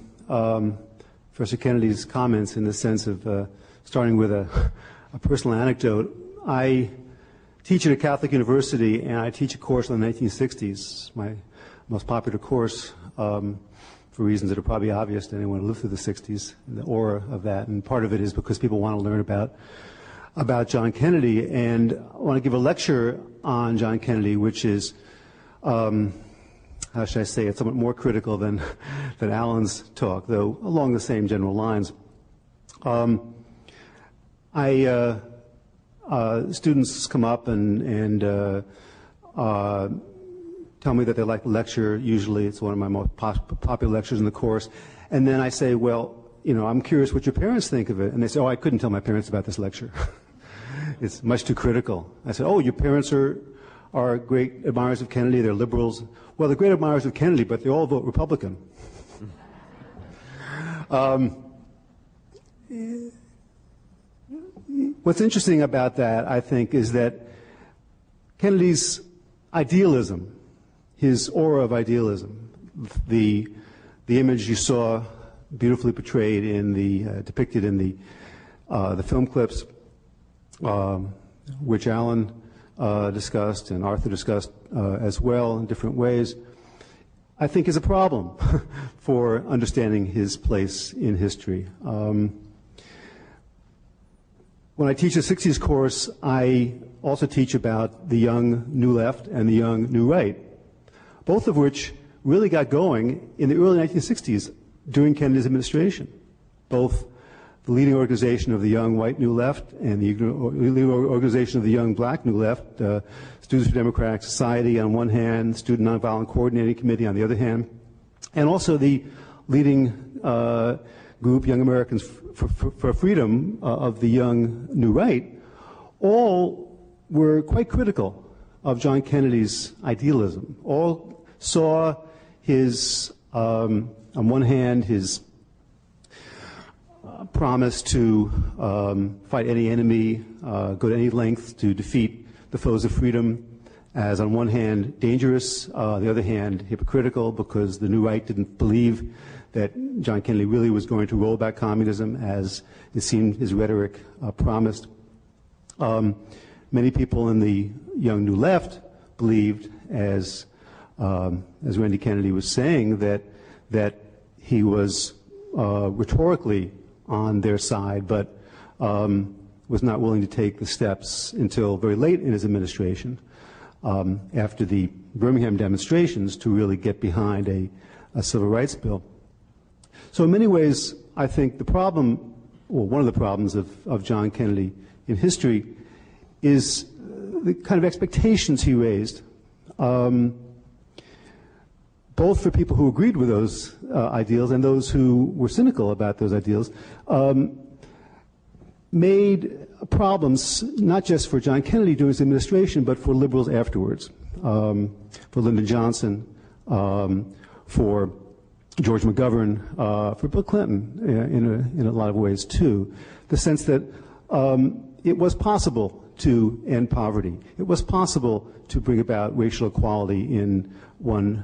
Professor Kennedy's comments in the sense of starting with a personal anecdote. I teach at a Catholic university, and I teach a course in the 1960s, my most popular course, for reasons that are probably obvious to anyone who lived through the 60s, the aura of that. And part of it is because people want to learn about John Kennedy. And I want to give a lecture on John Kennedy, which is, how should I say it, somewhat more critical than Alan's talk, though along the same general lines. Students come up and tell me that they like the lecture. Usually it's one of my most popular lectures in the course. And then I say, well, I'm curious what your parents think of it. And they say, oh, I couldn't tell my parents about this lecture. It's much too critical. I said, oh, your parents are great admirers of Kennedy, they're liberals. Well, they're great admirers of Kennedy, but they all vote Republican. What's interesting about that, I think, is that Kennedy's idealism, his aura of idealism, the image you saw beautifully portrayed depicted in the film clips, which Alan discussed and Arthur discussed as well in different ways, I think is a problem for understanding his place in history. When I teach a 60s course, I also teach about the young New Left and the young New Right, both of which really got going in the early 1960s during Kennedy's administration. Both the leading organization of the young white New Left and the leading organization of the young black New Left, Students for Democratic Society on one hand, Student Nonviolent Coordinating Committee on the other hand, and also the leading group, Young Americans for Freedom, of the young New Right, all were quite critical of John Kennedy's idealism. All saw his, on one hand, his promise to fight any enemy, go to any lengths to defeat the foes of freedom, as on one hand dangerous, on the other hand hypocritical, because the New Right didn't believe that John Kennedy really was going to roll back communism as it seemed his rhetoric promised. Many people in the young New Left believed, as Randy Kennedy was saying, that he was rhetorically on their side, but was not willing to take the steps until very late in his administration, after the Birmingham demonstrations, to really get behind a civil rights bill. So in many ways, I think the problem, or one of the problems of John Kennedy in history, is the kind of expectations he raised, both for people who agreed with those ideals and those who were cynical about those ideals, made problems not just for John Kennedy during his administration, but for liberals afterwards, for Lyndon Johnson, for George McGovern, for Bill Clinton in a lot of ways too. The sense that it was possible to end poverty. It was possible to bring about racial equality in one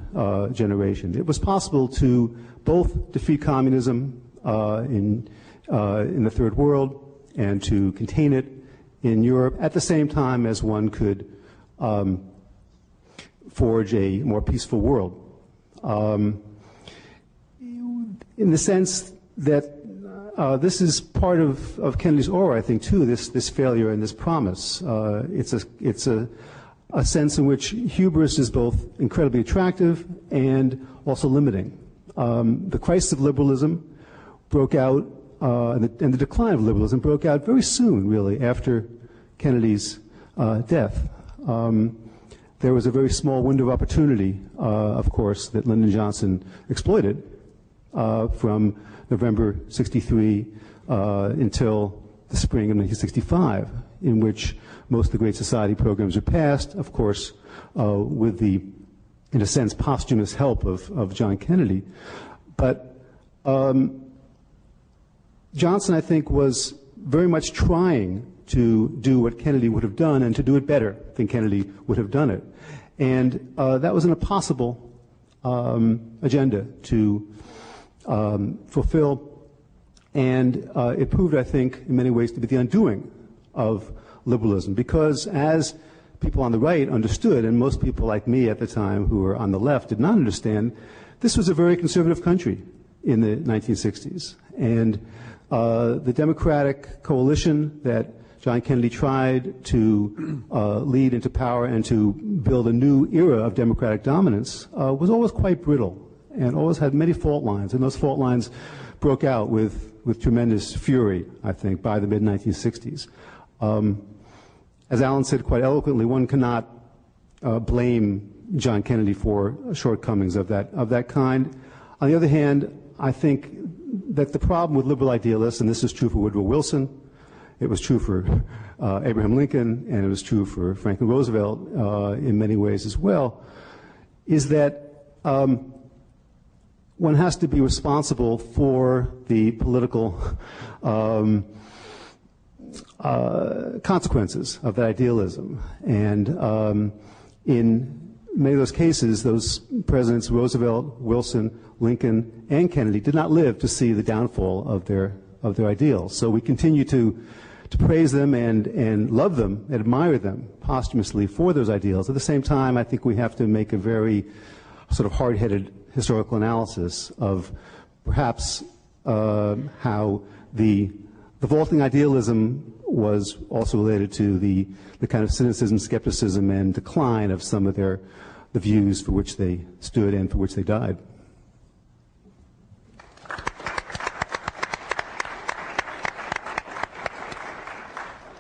generation. It was possible to both defeat communism in the Third World and to contain it in Europe at the same time as one could forge a more peaceful world. In the sense that this is part of Kennedy's aura, I think, too, this failure and this promise. It's a sense in which hubris is both incredibly attractive and also limiting. The crisis of liberalism broke out, and the decline of liberalism broke out very soon, really, after Kennedy's death. There was a very small window of opportunity, of course, that Lyndon Johnson exploited from November '63 until the spring of 1965, in which most of the Great Society programs were passed, of course, with the, in a sense, posthumous help of John Kennedy. But Johnson, I think, was very much trying to do what Kennedy would have done and to do it better than Kennedy would have done it. And that was an impossible agenda to fulfill, and it proved, I think, in many ways to be the undoing of liberalism, because as people on the right understood, and most people like me at the time who were on the left did not understand, this was a very conservative country in the 1960s. And the Democratic coalition that John Kennedy tried to lead into power and to build a new era of democratic dominance was always quite brittle and always had many fault lines, and those fault lines broke out with with tremendous fury, I think, by the mid-1960s. As Alan said quite eloquently, one cannot blame John Kennedy for shortcomings of that kind. On the other hand, I think that the problem with liberal idealists, and this is true for Woodrow Wilson, it was true for Abraham Lincoln, and it was true for Franklin Roosevelt in many ways as well, is that one has to be responsible for the political consequences of that idealism. And in many of those cases, those presidents, Roosevelt, Wilson, Lincoln, and Kennedy, did not live to see the downfall of their ideals. So we continue to praise them and love them, admire them posthumously for those ideals. At the same time, I think we have to make a very sort of hard-headed historical analysis of perhaps how the vaulting idealism was also related to the kind of cynicism, skepticism, and decline of some of the views for which they stood and for which they died.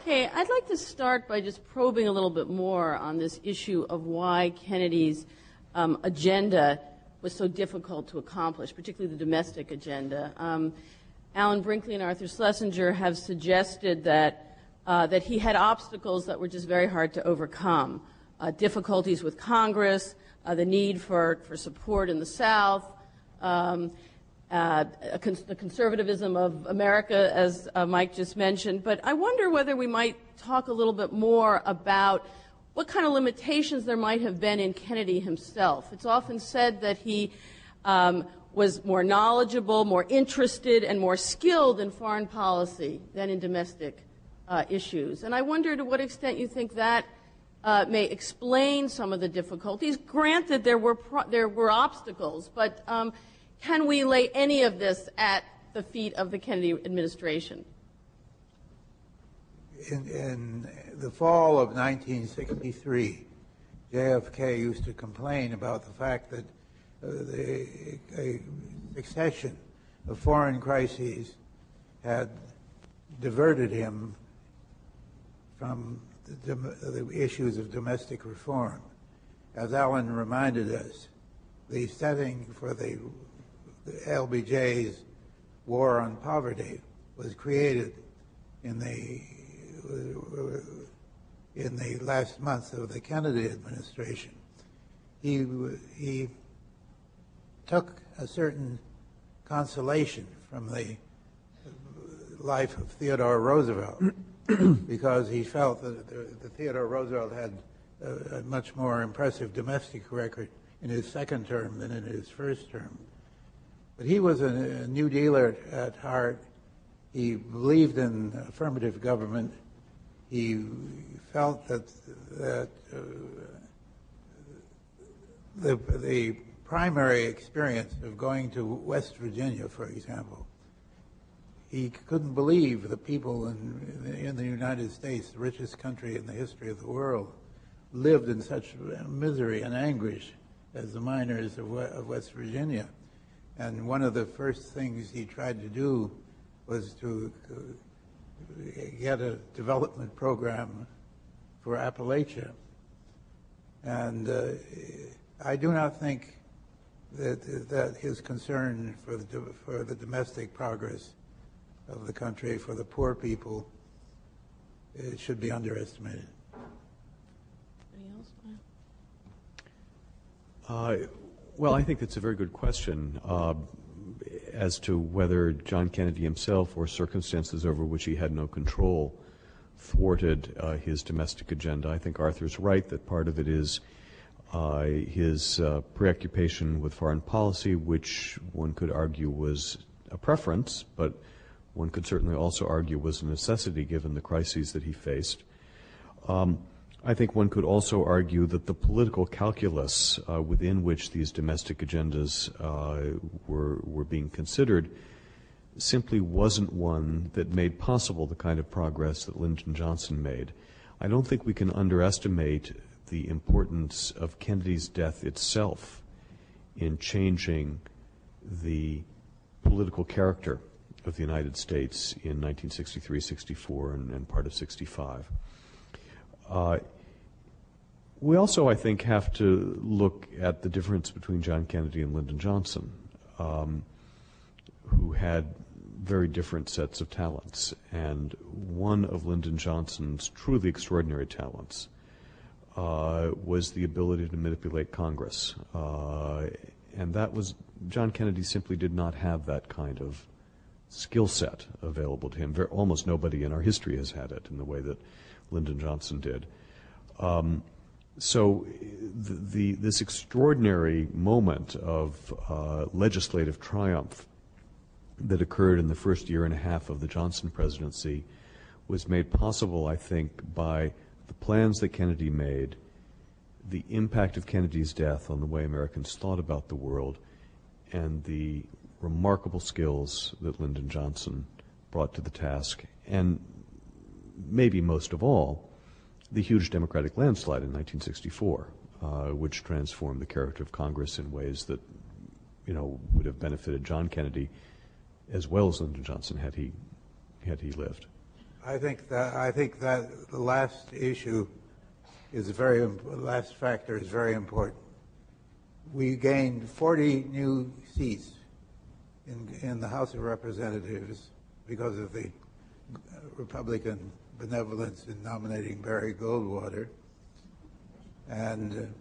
Okay, I'd like to start by just probing a little bit more on this issue of why Kennedy's agenda was so difficult to accomplish, particularly the domestic agenda. Alan Brinkley and Arthur Schlesinger have suggested that he had obstacles that were just very hard to overcome. Difficulties with Congress, the need for support in the South, the conservatism of America, as Mike just mentioned. But I wonder whether we might talk a little bit more about what kind of limitations there might have been in Kennedy himself. It's often said that he was more knowledgeable, more interested, and more skilled in foreign policy than in domestic issues. And I wonder to what extent you think that may explain some of the difficulties. Granted, there were obstacles, but can we lay any of this at the feet of the Kennedy administration? In the fall of 1963, JFK used to complain about the fact that a succession of foreign crises had diverted him from the issues of domestic reform. As Alan reminded us, the setting for the LBJ's war on poverty was created in the last months of the Kennedy administration. He took a certain consolation from the life of Theodore Roosevelt because he felt that Theodore Roosevelt had a much more impressive domestic record in his second term than in his first term. But he was a New Dealer at heart. He believed in affirmative government. He felt that the primary experience of going to West Virginia, for example, he couldn't believe the people in the United States, the richest country in the history of the world, lived in such misery and anguish as the miners of West Virginia. And one of the first things he tried to do was to get a development program for Appalachia. And I do not think that his concern for the domestic progress of the country, for the poor people, should be underestimated. Anybody else? Well, I think that's a very good question as to whether John Kennedy himself or circumstances over which he had no control thwarted his domestic agenda. I think Arthur's right that part of it is his preoccupation with foreign policy, which one could argue was a preference, but one could certainly also argue was a necessity given the crises that he faced. I think one could also argue that the political calculus within which these domestic agendas were being considered simply wasn't one that made possible the kind of progress that Lyndon Johnson made. I don't think we can underestimate the importance of Kennedy's death itself in changing the political character of the United States in 1963, 64, and part of 65. We also, I think, have to look at the difference between John Kennedy and Lyndon Johnson, who had very different sets of talents. And one of Lyndon Johnson's truly extraordinary talents was the ability to manipulate Congress. And that was, John Kennedy simply did not have that kind of skill set available to him. Almost nobody in our history has had it in the way that Lyndon Johnson did. So this extraordinary moment of legislative triumph that occurred in the first year and a half of the Johnson presidency was made possible, I think, by the plans that Kennedy made, the impact of Kennedy's death on the way Americans thought about the world, and the remarkable skills that Lyndon Johnson brought to the task, and maybe most of all, the huge Democratic landslide in 1964, which transformed the character of Congress in ways that, would have benefited John Kennedy as well as Lyndon Johnson had he lived. I think that the last issue is last factor is very important. We gained 40 new seats in the House of Representatives because of the Republican benevolence in nominating Barry Goldwater, and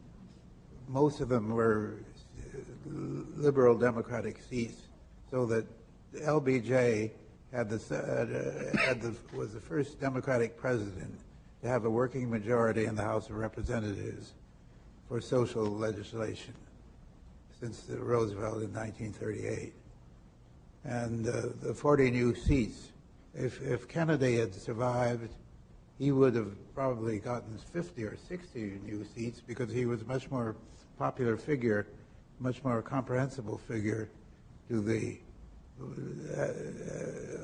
most of them were liberal Democratic seats, so that LBJ was the first Democratic president to have a working majority in the House of Representatives for social legislation since Roosevelt in 1938. And the 40 new seats, if Kennedy had survived, he would have probably gotten 50 or 60 new seats because he was a much more popular figure, much more comprehensible figure to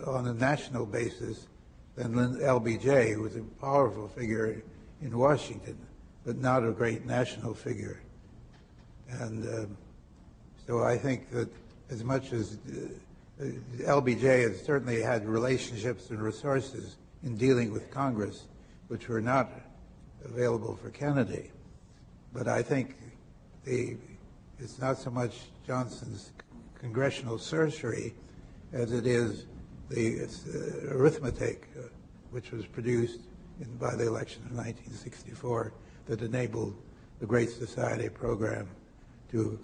on a national basis than LBJ, who was a powerful figure in Washington, but not a great national figure. And so I think that as much as LBJ has certainly had relationships and resources in dealing with Congress, which were not available for Kennedy, but I think it's not so much Johnson's congressional sorcery as it is the arithmetic which was produced by the election of 1964 that enabled the Great Society program to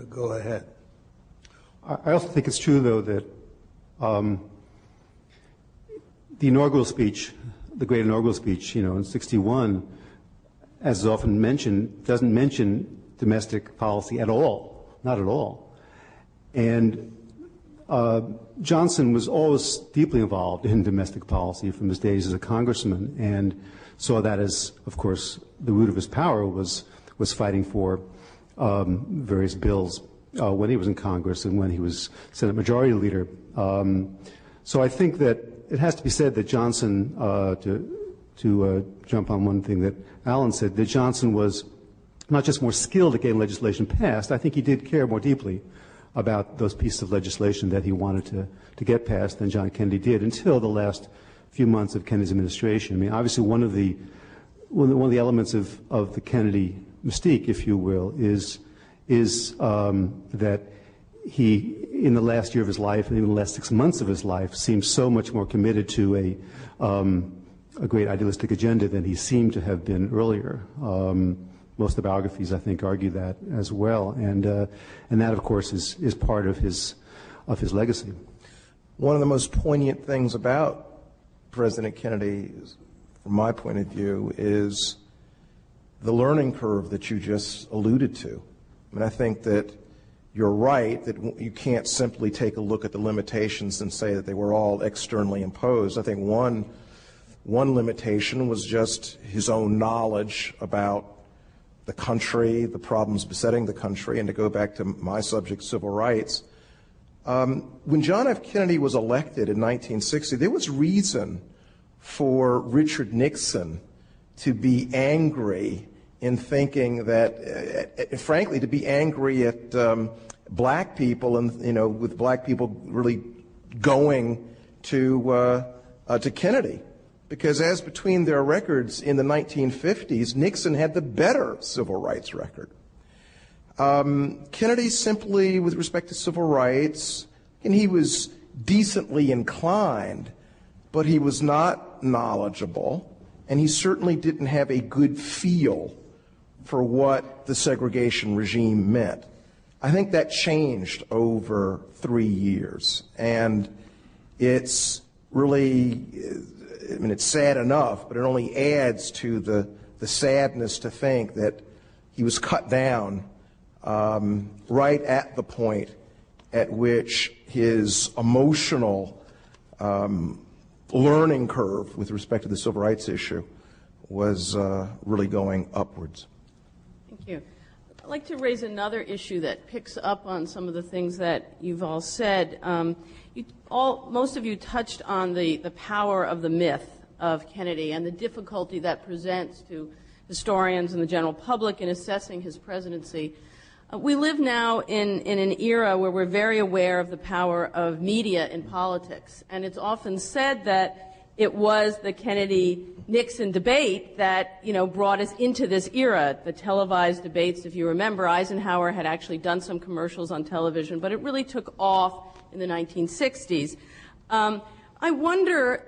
go ahead. I also think it's true, though, that the inaugural speech, the great inaugural speech, in '61, as is often mentioned, doesn't mention domestic policy at all, not at all. And Johnson was always deeply involved in domestic policy from his days as a congressman, and saw that as, of course, the root of his power was fighting for various bills when he was in Congress and when he was Senate Majority Leader. So I think that it has to be said that Johnson, to jump on one thing that Alan said, that Johnson was not just more skilled at getting legislation passed, I think he did care more deeply about those pieces of legislation that he wanted to get passed than John Kennedy did until the last few months of Kennedy's administration. I mean, obviously one of the elements of the Kennedy mystique, if you will, is that he, in the last year of his life and even the last 6 months of his life, seems so much more committed to a great idealistic agenda than he seemed to have been earlier. Most of the biographies, I think, argue that as well, and that, of course, is part of his legacy. One of the most poignant things about President Kennedy, from my point of view, is the learning curve that you just alluded to. I mean, I think that you're right that you can't simply take a look at the limitations and say that they were all externally imposed. I think one limitation was just his own knowledge about the country, the problems besetting the country, and to go back to my subject, civil rights. When John F. Kennedy was elected in 1960, there was reason for Richard Nixon to be angry in thinking that, frankly, to be angry at black people and, with black people really going to Kennedy, because as between their records in the 1950s, Nixon had the better civil rights record. Kennedy simply, with respect to civil rights, and he was decently inclined, but he was not knowledgeable, and he certainly didn't have a good feel for what the segregation regime meant. I think that changed over 3 years, and it's really, I mean, it's sad enough, but it only adds to the sadness to think that he was cut down right at the point at which his emotional learning curve with respect to the civil rights issue was really going upwards. Thank you. I'd like to raise another issue that picks up on some of the things that you've all said. Most of you touched on the power of the myth of Kennedy and the difficulty that presents to historians and the general public in assessing his presidency. We live now in an era where we're very aware of the power of media in politics, and it's often said that it was the Kennedy-Nixon debate that, brought us into this era. The televised debates, if you remember, Eisenhower had actually done some commercials on television, but it really took off in the 1960s. I wonder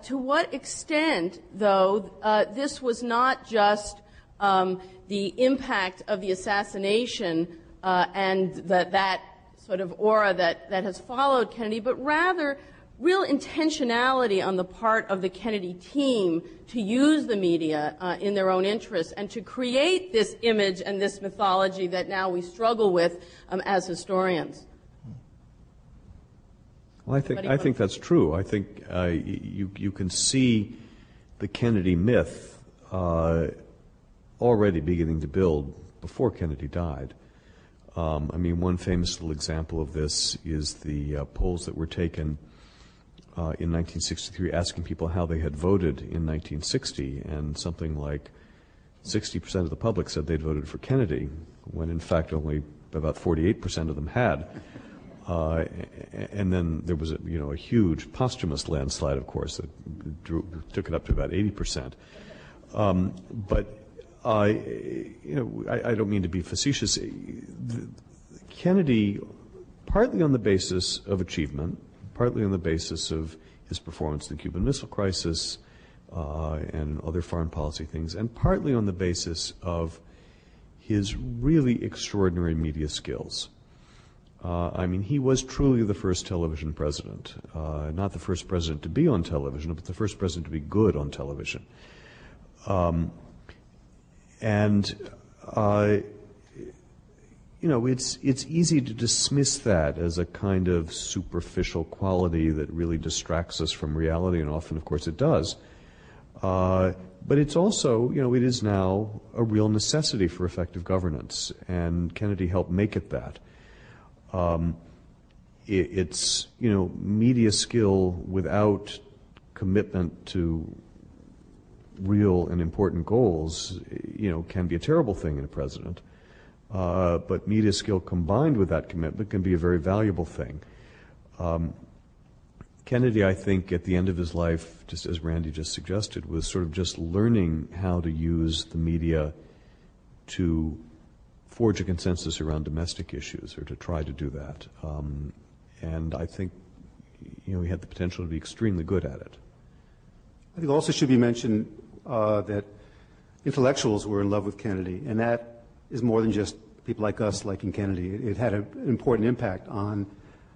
to what extent, though, this was not just the impact of the assassination and that sort of aura that has followed Kennedy, but rather real intentionality on the part of the Kennedy team to use the media in their own interests and to create this image and this mythology that now we struggle with as historians. Well, I think that's true. I think you can see the Kennedy myth already beginning to build before Kennedy died. One famous little example of this is the polls that were taken in 1963 asking people how they had voted in 1960, and something like 60% of the public said they'd voted for Kennedy, when in fact only about 48% of them had. And then there was a huge posthumous landslide, of course, that took it up to about 80%. But I don't mean to be facetious. Kennedy, partly on the basis of achievement, partly on the basis of his performance in the Cuban Missile Crisis and other foreign policy things, and partly on the basis of his really extraordinary media skills. He was truly the first television president, not the first president to be on television, but the first president to be good on television. It's easy to dismiss that as a kind of superficial quality that really distracts us from reality, and often, of course, it does. But it's also, it is now a real necessity for effective governance, and Kennedy helped make it that. It's, media skill without commitment to real and important goals, can be a terrible thing in a president. But media skill combined with that commitment can be a very valuable thing. Kennedy, I think, at the end of his life, just as Randy just suggested, was sort of just learning how to use the media to forge a consensus around domestic issues, or to try to do that. And I think, he had the potential to be extremely good at it. I think also should be mentioned that intellectuals were in love with Kennedy, and that is more than just people like us liking Kennedy. It had an important impact on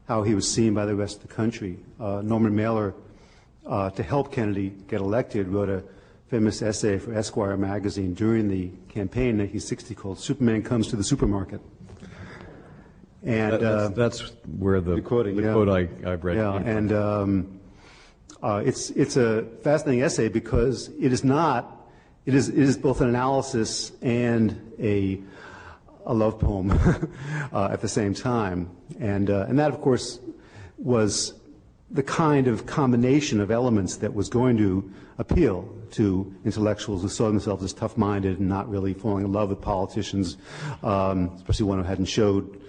how he was seen by the rest of the country. Norman Mailer, to help Kennedy get elected, wrote a famous essay for Esquire magazine during the campaign in 1960 called "Superman Comes to the Supermarket." And that's where the quote I've read. Yeah, and it's a fascinating essay because it is both an analysis and a love poem at the same time, and that, of course, was the kind of combination of elements that was going to appeal to intellectuals who saw themselves as tough-minded and not really falling in love with politicians, especially one who hadn't showed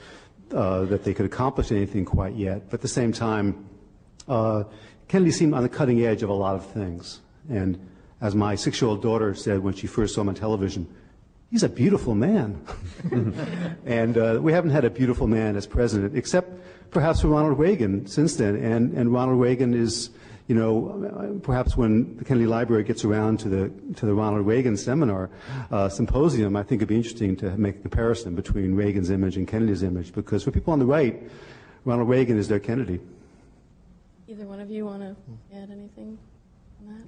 that they could accomplish anything quite yet. But at the same time, Kennedy seemed on the cutting edge of a lot of things. And as my 6-year-old daughter said when she first saw him on television, he's a beautiful man. And we haven't had a beautiful man as president, except perhaps for Ronald Reagan since then. And Ronald Reagan is, you know, perhaps when the Kennedy Library gets around to the Ronald Reagan seminar symposium, I think it'd be interesting to make a comparison between Reagan's image and Kennedy's image, because for people on the right, Ronald Reagan is their Kennedy. Either one of you want to add anything on that?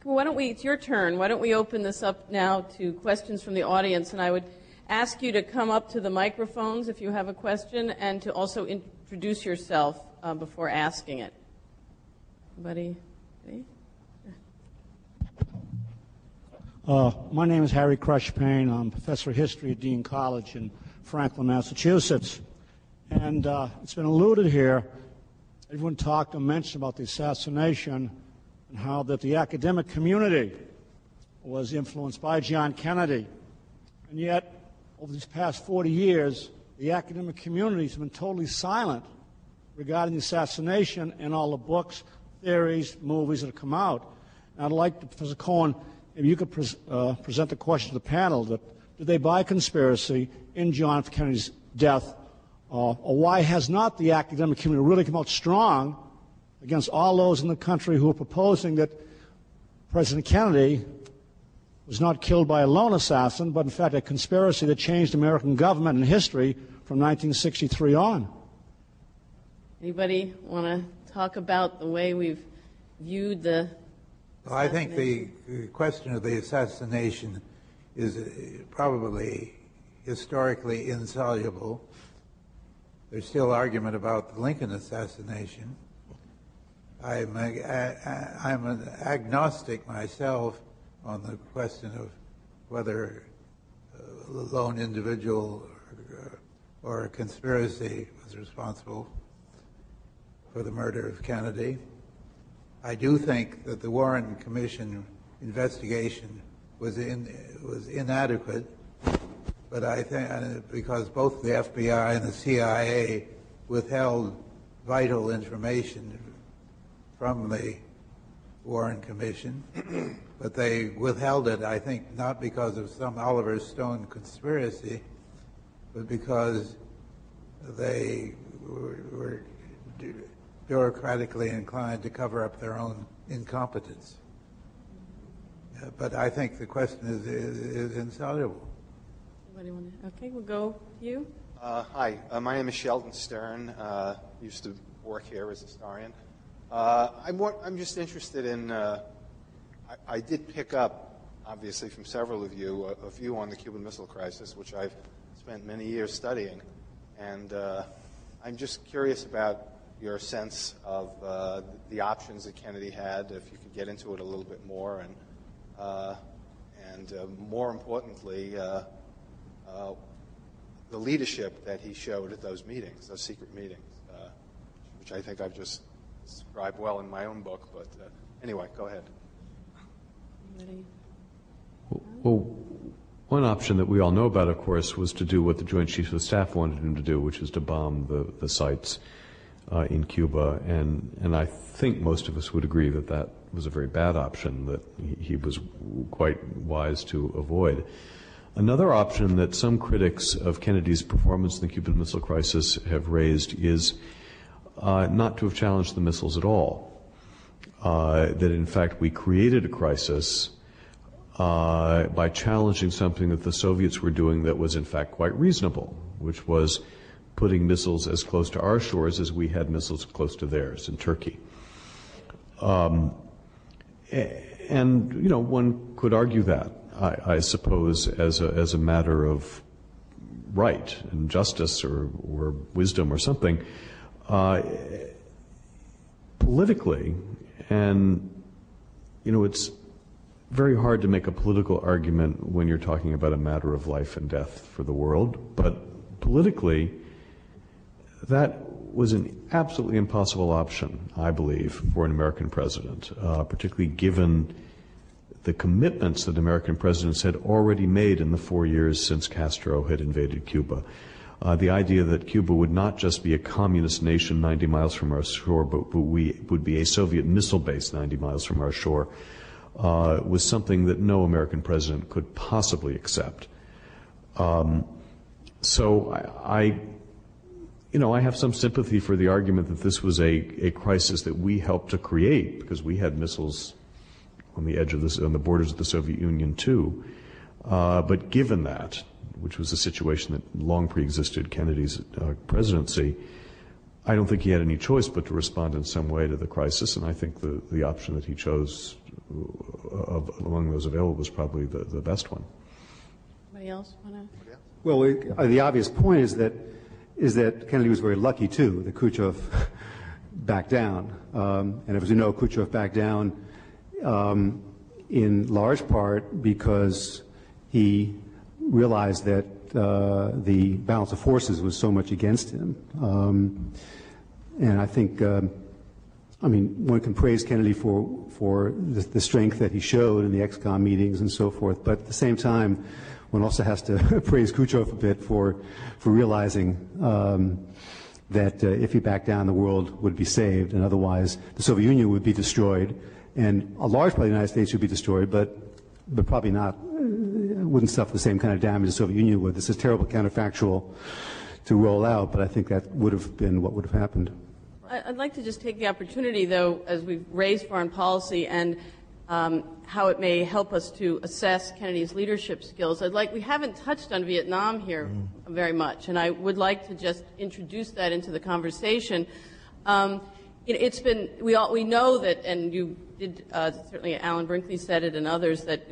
Well, why don't we, it's your turn. Why don't we open this up now to questions from the audience? And I would ask you to come up to the microphones if you have a question, and to also introduce yourself before asking it. Anybody? My name is Harry Crushpain. I'm professor of history at Dean College in Franklin, Massachusetts. And it's been alluded here, everyone talked or mentioned about the assassination and how that the academic community was influenced by John Kennedy. And yet, over these past 40 years, the academic community has been totally silent regarding the assassination and all the books, theories, movies that have come out. And I'd like to, Professor Cohen, if you could present the question to the panel, that did they buy conspiracy in John F. Kennedy's death, or why has not the academic community really come out strong against all those in the country who are proposing that President Kennedy was not killed by a lone assassin, but in fact a conspiracy that changed American government and history from 1963 on? Anybody want to talk about the way we've viewed the... Well, I think the question of the assassination is probably historically insoluble. There's still argument about the Lincoln assassination. I'm an agnostic myself on the question of whether a lone individual or a conspiracy was responsible for the murder of Kennedy. I do think that the Warren Commission investigation was inadequate, but I think because both the FBI and the CIA withheld vital information from the Warren Commission, but they withheld it, I think, not because of some Oliver Stone conspiracy, but because they were bureaucratically inclined to cover up their own incompetence. But I think the question is insoluble. Okay, we'll go to you. Hi, my name is Sheldon Stern. Used to work here as a historian. I'm just interested in, I did pick up, obviously, from several of you, a view on the Cuban Missile Crisis, which I've spent many years studying. And I'm just curious about your sense of the options that Kennedy had, if you could get into it a little bit more, and more importantly, the leadership that he showed at those meetings, those secret meetings, which I think I've just described well in my own book. But anyway, go ahead. Well, one option that we all know about, of course, was to do what the Joint Chiefs of Staff wanted him to do, which is to bomb the sites in Cuba. And I think most of us would agree that that was a very bad option that he was quite wise to avoid. Another option that some critics of Kennedy's performance in the Cuban Missile Crisis have raised is not to have challenged the missiles at all. That in fact we created a crisis by challenging something that the Soviets were doing that was in fact quite reasonable, which was putting missiles as close to our shores as we had missiles close to theirs in Turkey. And, you know, one could argue that, I suppose, as a matter of right and justice or wisdom or something. Politically, and, you know, it's very hard to make a political argument when you're talking about a matter of life and death for the world, but politically, that was an absolutely impossible option, I believe, for an American president, particularly given the commitments that American presidents had already made in the 4 years since Castro had invaded Cuba. the idea that Cuba would not just be a communist nation 90 miles from our shore, but would be a Soviet missile base 90 miles from our shore, was something that no American president could possibly accept. So I have some sympathy for the argument that this was a crisis that we helped to create, because we had missiles on the edge of this, on the borders of the Soviet Union too. But given that, which was a situation that long preexisted Kennedy's presidency, I don't think he had any choice but to respond in some way to the crisis, and I think the option that he chose among those available was probably the best one. Anybody else want to? Well, the obvious point is that Kennedy was very lucky, too, that Khrushchev backed down. And as you know, Khrushchev backed down in large part because he realized that the balance of forces was so much against him. And I think, one can praise Kennedy for the strength that he showed in the ex-com meetings and so forth, but at the same time, one also has to praise Khrushchev a bit for realizing that if he backed down, the world would be saved, and otherwise the Soviet Union would be destroyed, and a large part of the United States would be destroyed, but probably not, wouldn't suffer the same kind of damage the Soviet Union would. This is terrible counterfactual to roll out, but I think that would have been what would have happened. I'd like to just take the opportunity, though, as we've raised foreign policy and how it may help us to assess Kennedy's leadership skills. We haven't touched on Vietnam here very much, and I would like to just introduce that into the conversation. We know that, and you did, certainly Alan Brinkley said it and others, that,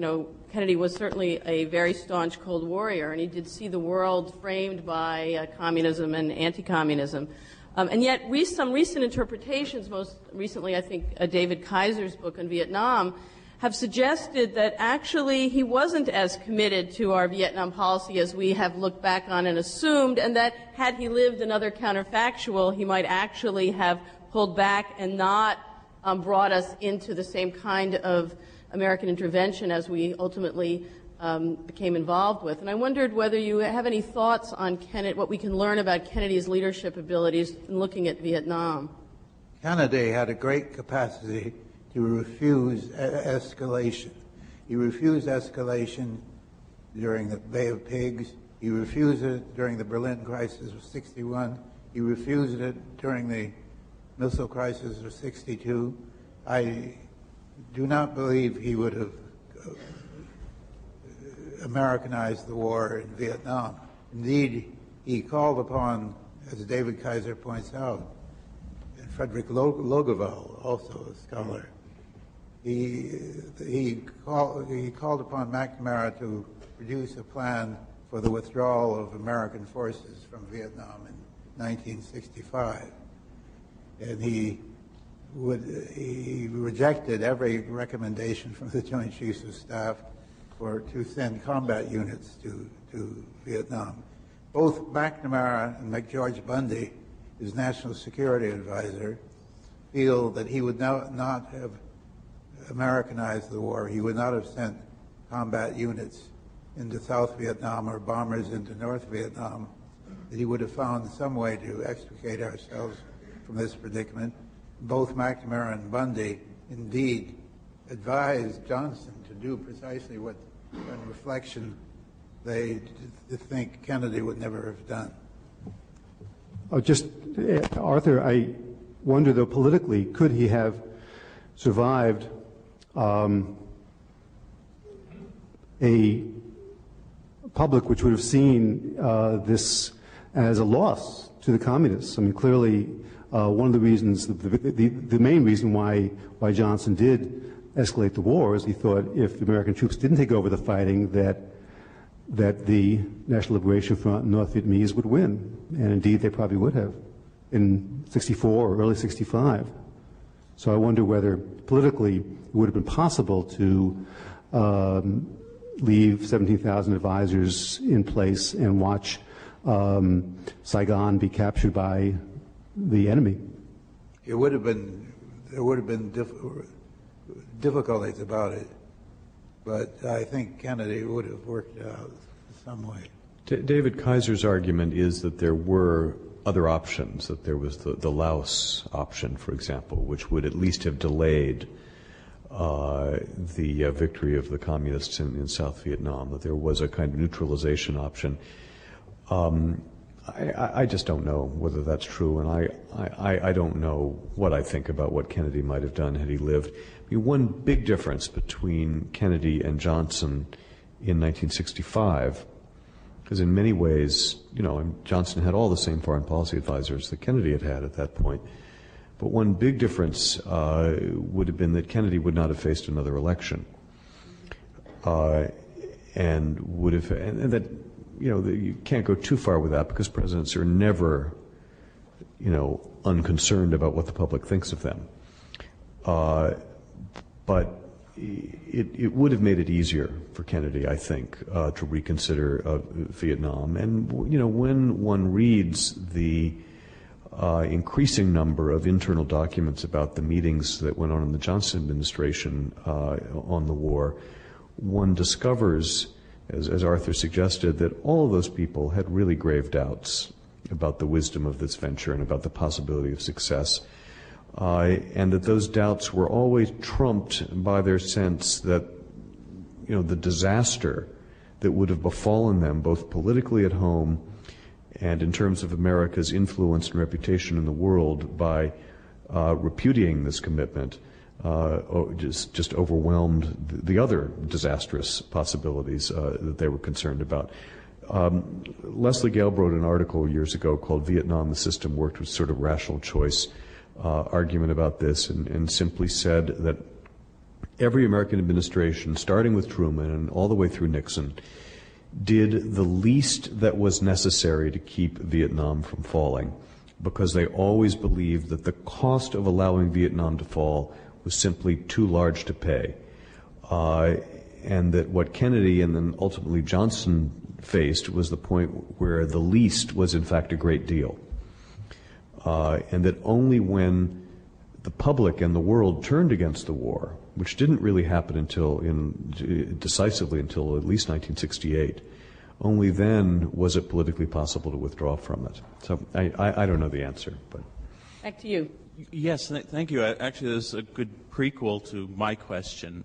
Kennedy was certainly a very staunch Cold Warrior, and he did see the world framed by communism and anti-communism. And yet, some recent interpretations, most recently I think David Kaiser's book on Vietnam, have suggested that actually he wasn't as committed to our Vietnam policy as we have looked back on and assumed, and that had he lived another counterfactual, he might actually have pulled back and not brought us into the same kind of American intervention as we ultimately became involved with. And I wondered whether you have any thoughts on what we can learn about Kennedy's leadership abilities in looking at Vietnam. Kennedy had a great capacity to refuse escalation. He refused escalation during the Bay of Pigs. He refused it during the Berlin crisis of '61. He refused it during the missile crisis of '62. I do not believe he would have Americanized the war in Vietnam. Indeed, he called upon, as David Kaiser points out, and Frederick Logevall, also a scholar, he called upon McNamara to produce a plan for the withdrawal of American forces from Vietnam in 1965. And he rejected every recommendation from the Joint Chiefs of Staff to send combat units to Vietnam. Both McNamara and McGeorge Bundy, his national security advisor, feel that he would not have Americanized the war. He would not have sent combat units into South Vietnam or bombers into North Vietnam, that he would have found some way to extricate ourselves from this predicament. Both McNamara and Bundy indeed advised Johnson to do precisely what, on reflection, they think Kennedy would never have done. Arthur, I wonder, though, politically, could he have survived a public which would have seen this as a loss to the communists? I mean, clearly, one of the reasons, the main reason why Johnson did escalate the war is he thought if the American troops didn't take over the fighting, that the National Liberation Front and North Vietnamese would win. And indeed, they probably would have in '64 or early '65. So I wonder whether politically it would have been possible to leave 17,000 advisors in place and watch Saigon be captured by the enemy. There would have been difficulties about it, but I think Kennedy would have worked it out some way. David Kaiser's argument is that there were other options, that there was the Laos option, for example, which would at least have delayed the victory of the communists in South Vietnam, that there was a kind of neutralization option. I just don't know whether that's true, and I don't know what I think about what Kennedy might have done had he lived. I mean, one big difference between Kennedy and Johnson in 1965, because in many ways, you know, Johnson had all the same foreign policy advisors that Kennedy had had at that point. But one big difference would have been that Kennedy would not have faced another election, and would have, and that, you know, you can't go too far with that because presidents are never, you know, unconcerned about what the public thinks of them. But it would have made it easier for Kennedy, I think, to reconsider Vietnam. And, you know, when one reads the increasing number of internal documents about the meetings that went on in the Johnson administration on the war, one discovers, as Arthur suggested, that all of those people had really grave doubts about the wisdom of this venture and about the possibility of success. And that those doubts were always trumped by their sense that, you know, the disaster that would have befallen them, both politically at home and in terms of America's influence and reputation in the world, by repudiating this commitment, just overwhelmed the other disastrous possibilities that they were concerned about. Leslie Gale wrote an article years ago called "Vietnam, the System Worked with Sort of Rational Choice," argument about this, and simply said that every American administration, starting with Truman and all the way through Nixon, did the least that was necessary to keep Vietnam from falling, because they always believed that the cost of allowing Vietnam to fall was simply too large to pay. And that what Kennedy and then ultimately Johnson faced was the point where the least was in fact a great deal. And that only when the public and the world turned against the war, which didn't really happen decisively until at least 1968, only then was it politically possible to withdraw from it. So I don't know the answer, but back to you. Yes, thank you. Actually, this is a good prequel to my question.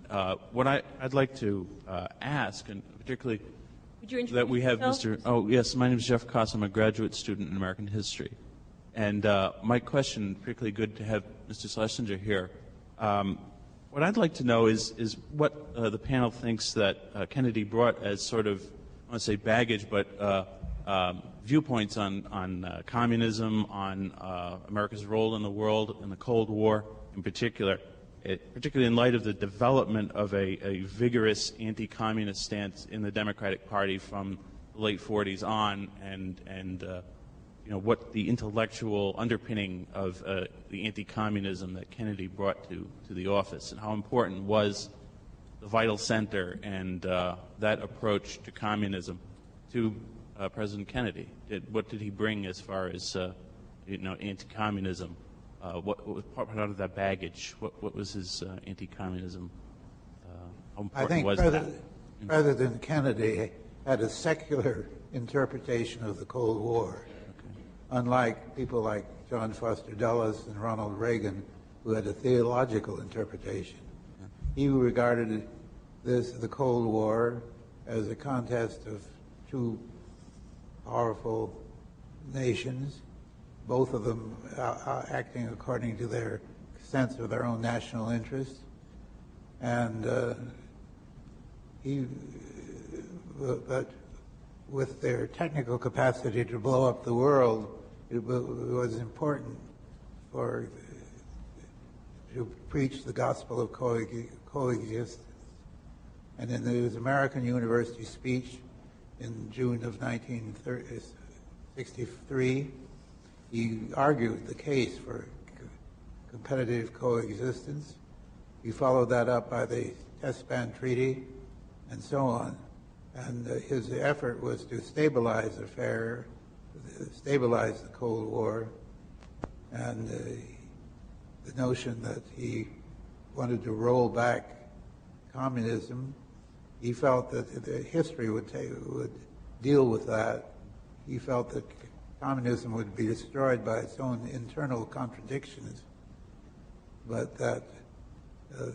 What I'd like to ask, and particularly that we have Mr. Oh, yes, my name is Jeff Koss. I'm a graduate student in American history. And my question, particularly good to have Mr. Schlesinger here. What I'd like to know is what the panel thinks that Kennedy brought as sort of, I want to say baggage, but viewpoints on communism, on America's role in the world, in the Cold War in particular, particularly in light of the development of a vigorous anti-communist stance in the Democratic Party from the late 40s on, and you know, what the intellectual underpinning of the anti-communism that Kennedy brought to the office, and how important was the vital center and that approach to communism to President Kennedy. What did he bring as far as you know, anti-communism? What was part of that baggage? What was his anti-communism? How important was that? President Kennedy had a secular interpretation of the Cold War. Unlike people like John Foster Dulles and Ronald Reagan, who had a theological interpretation. He regarded the Cold War as a contest of two powerful nations, both of them acting according to their sense of their own national interest. And but with their technical capacity to blow up the world, it was important to preach the gospel of coexistence. And in his American University speech in June of 1963, he argued the case for competitive coexistence. He followed that up by the Test Ban Treaty and so on. And his effort was to stabilize the Cold War, and the notion that he wanted to roll back communism. He felt that history would deal with that. He felt that communism would be destroyed by its own internal contradictions, but that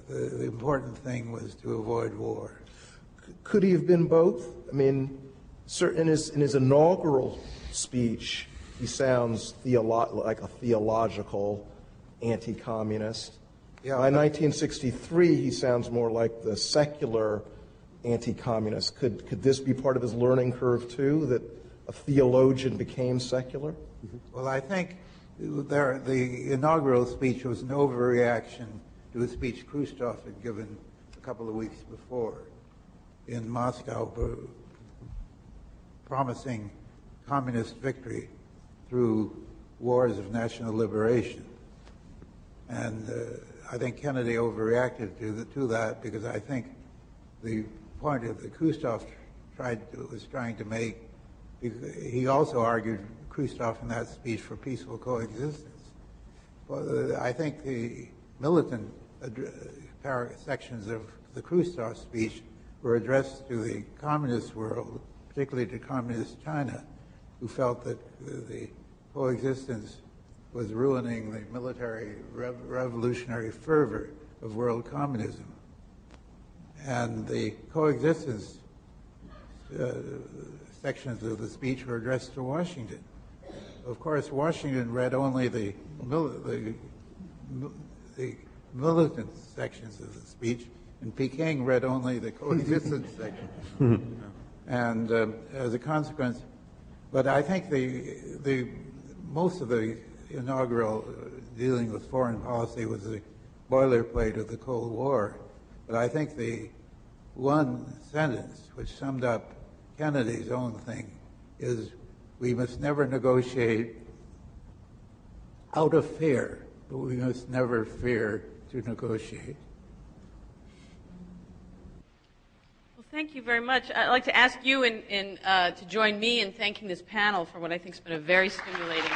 the important thing was to avoid war. Could he have been both? I mean, in his inaugural speech, he sounds like a theological anti-communist. Yeah, by 1963, he sounds more like the secular anti-communist. Could this be part of his learning curve, too, that a theologian became secular? Well, I think the inaugural speech was an overreaction to a speech Khrushchev had given a couple of weeks before in Moscow, promising communist victory through wars of national liberation. And I think Kennedy overreacted to that, because I think the point that Khrushchev was trying to make, he also argued, Khrushchev, in that speech, for peaceful coexistence. Well, I think the militant sections of the Khrushchev speech were addressed to the communist world, particularly to communist China, who felt that the coexistence was ruining the military revolutionary fervor of world communism. And the coexistence sections of the speech were addressed to Washington. Of course, Washington read only the militant sections of the speech, and Peking read only the coexistence section. And as a consequence, but I think the most of the inaugural dealing with foreign policy was the boilerplate of the Cold War. But I think the one sentence which summed up Kennedy's own thing is, we must never negotiate out of fear, but we must never fear to negotiate. Well, thank you very much. I'd like to ask you to join me in thanking this panel for what I think has been a very stimulating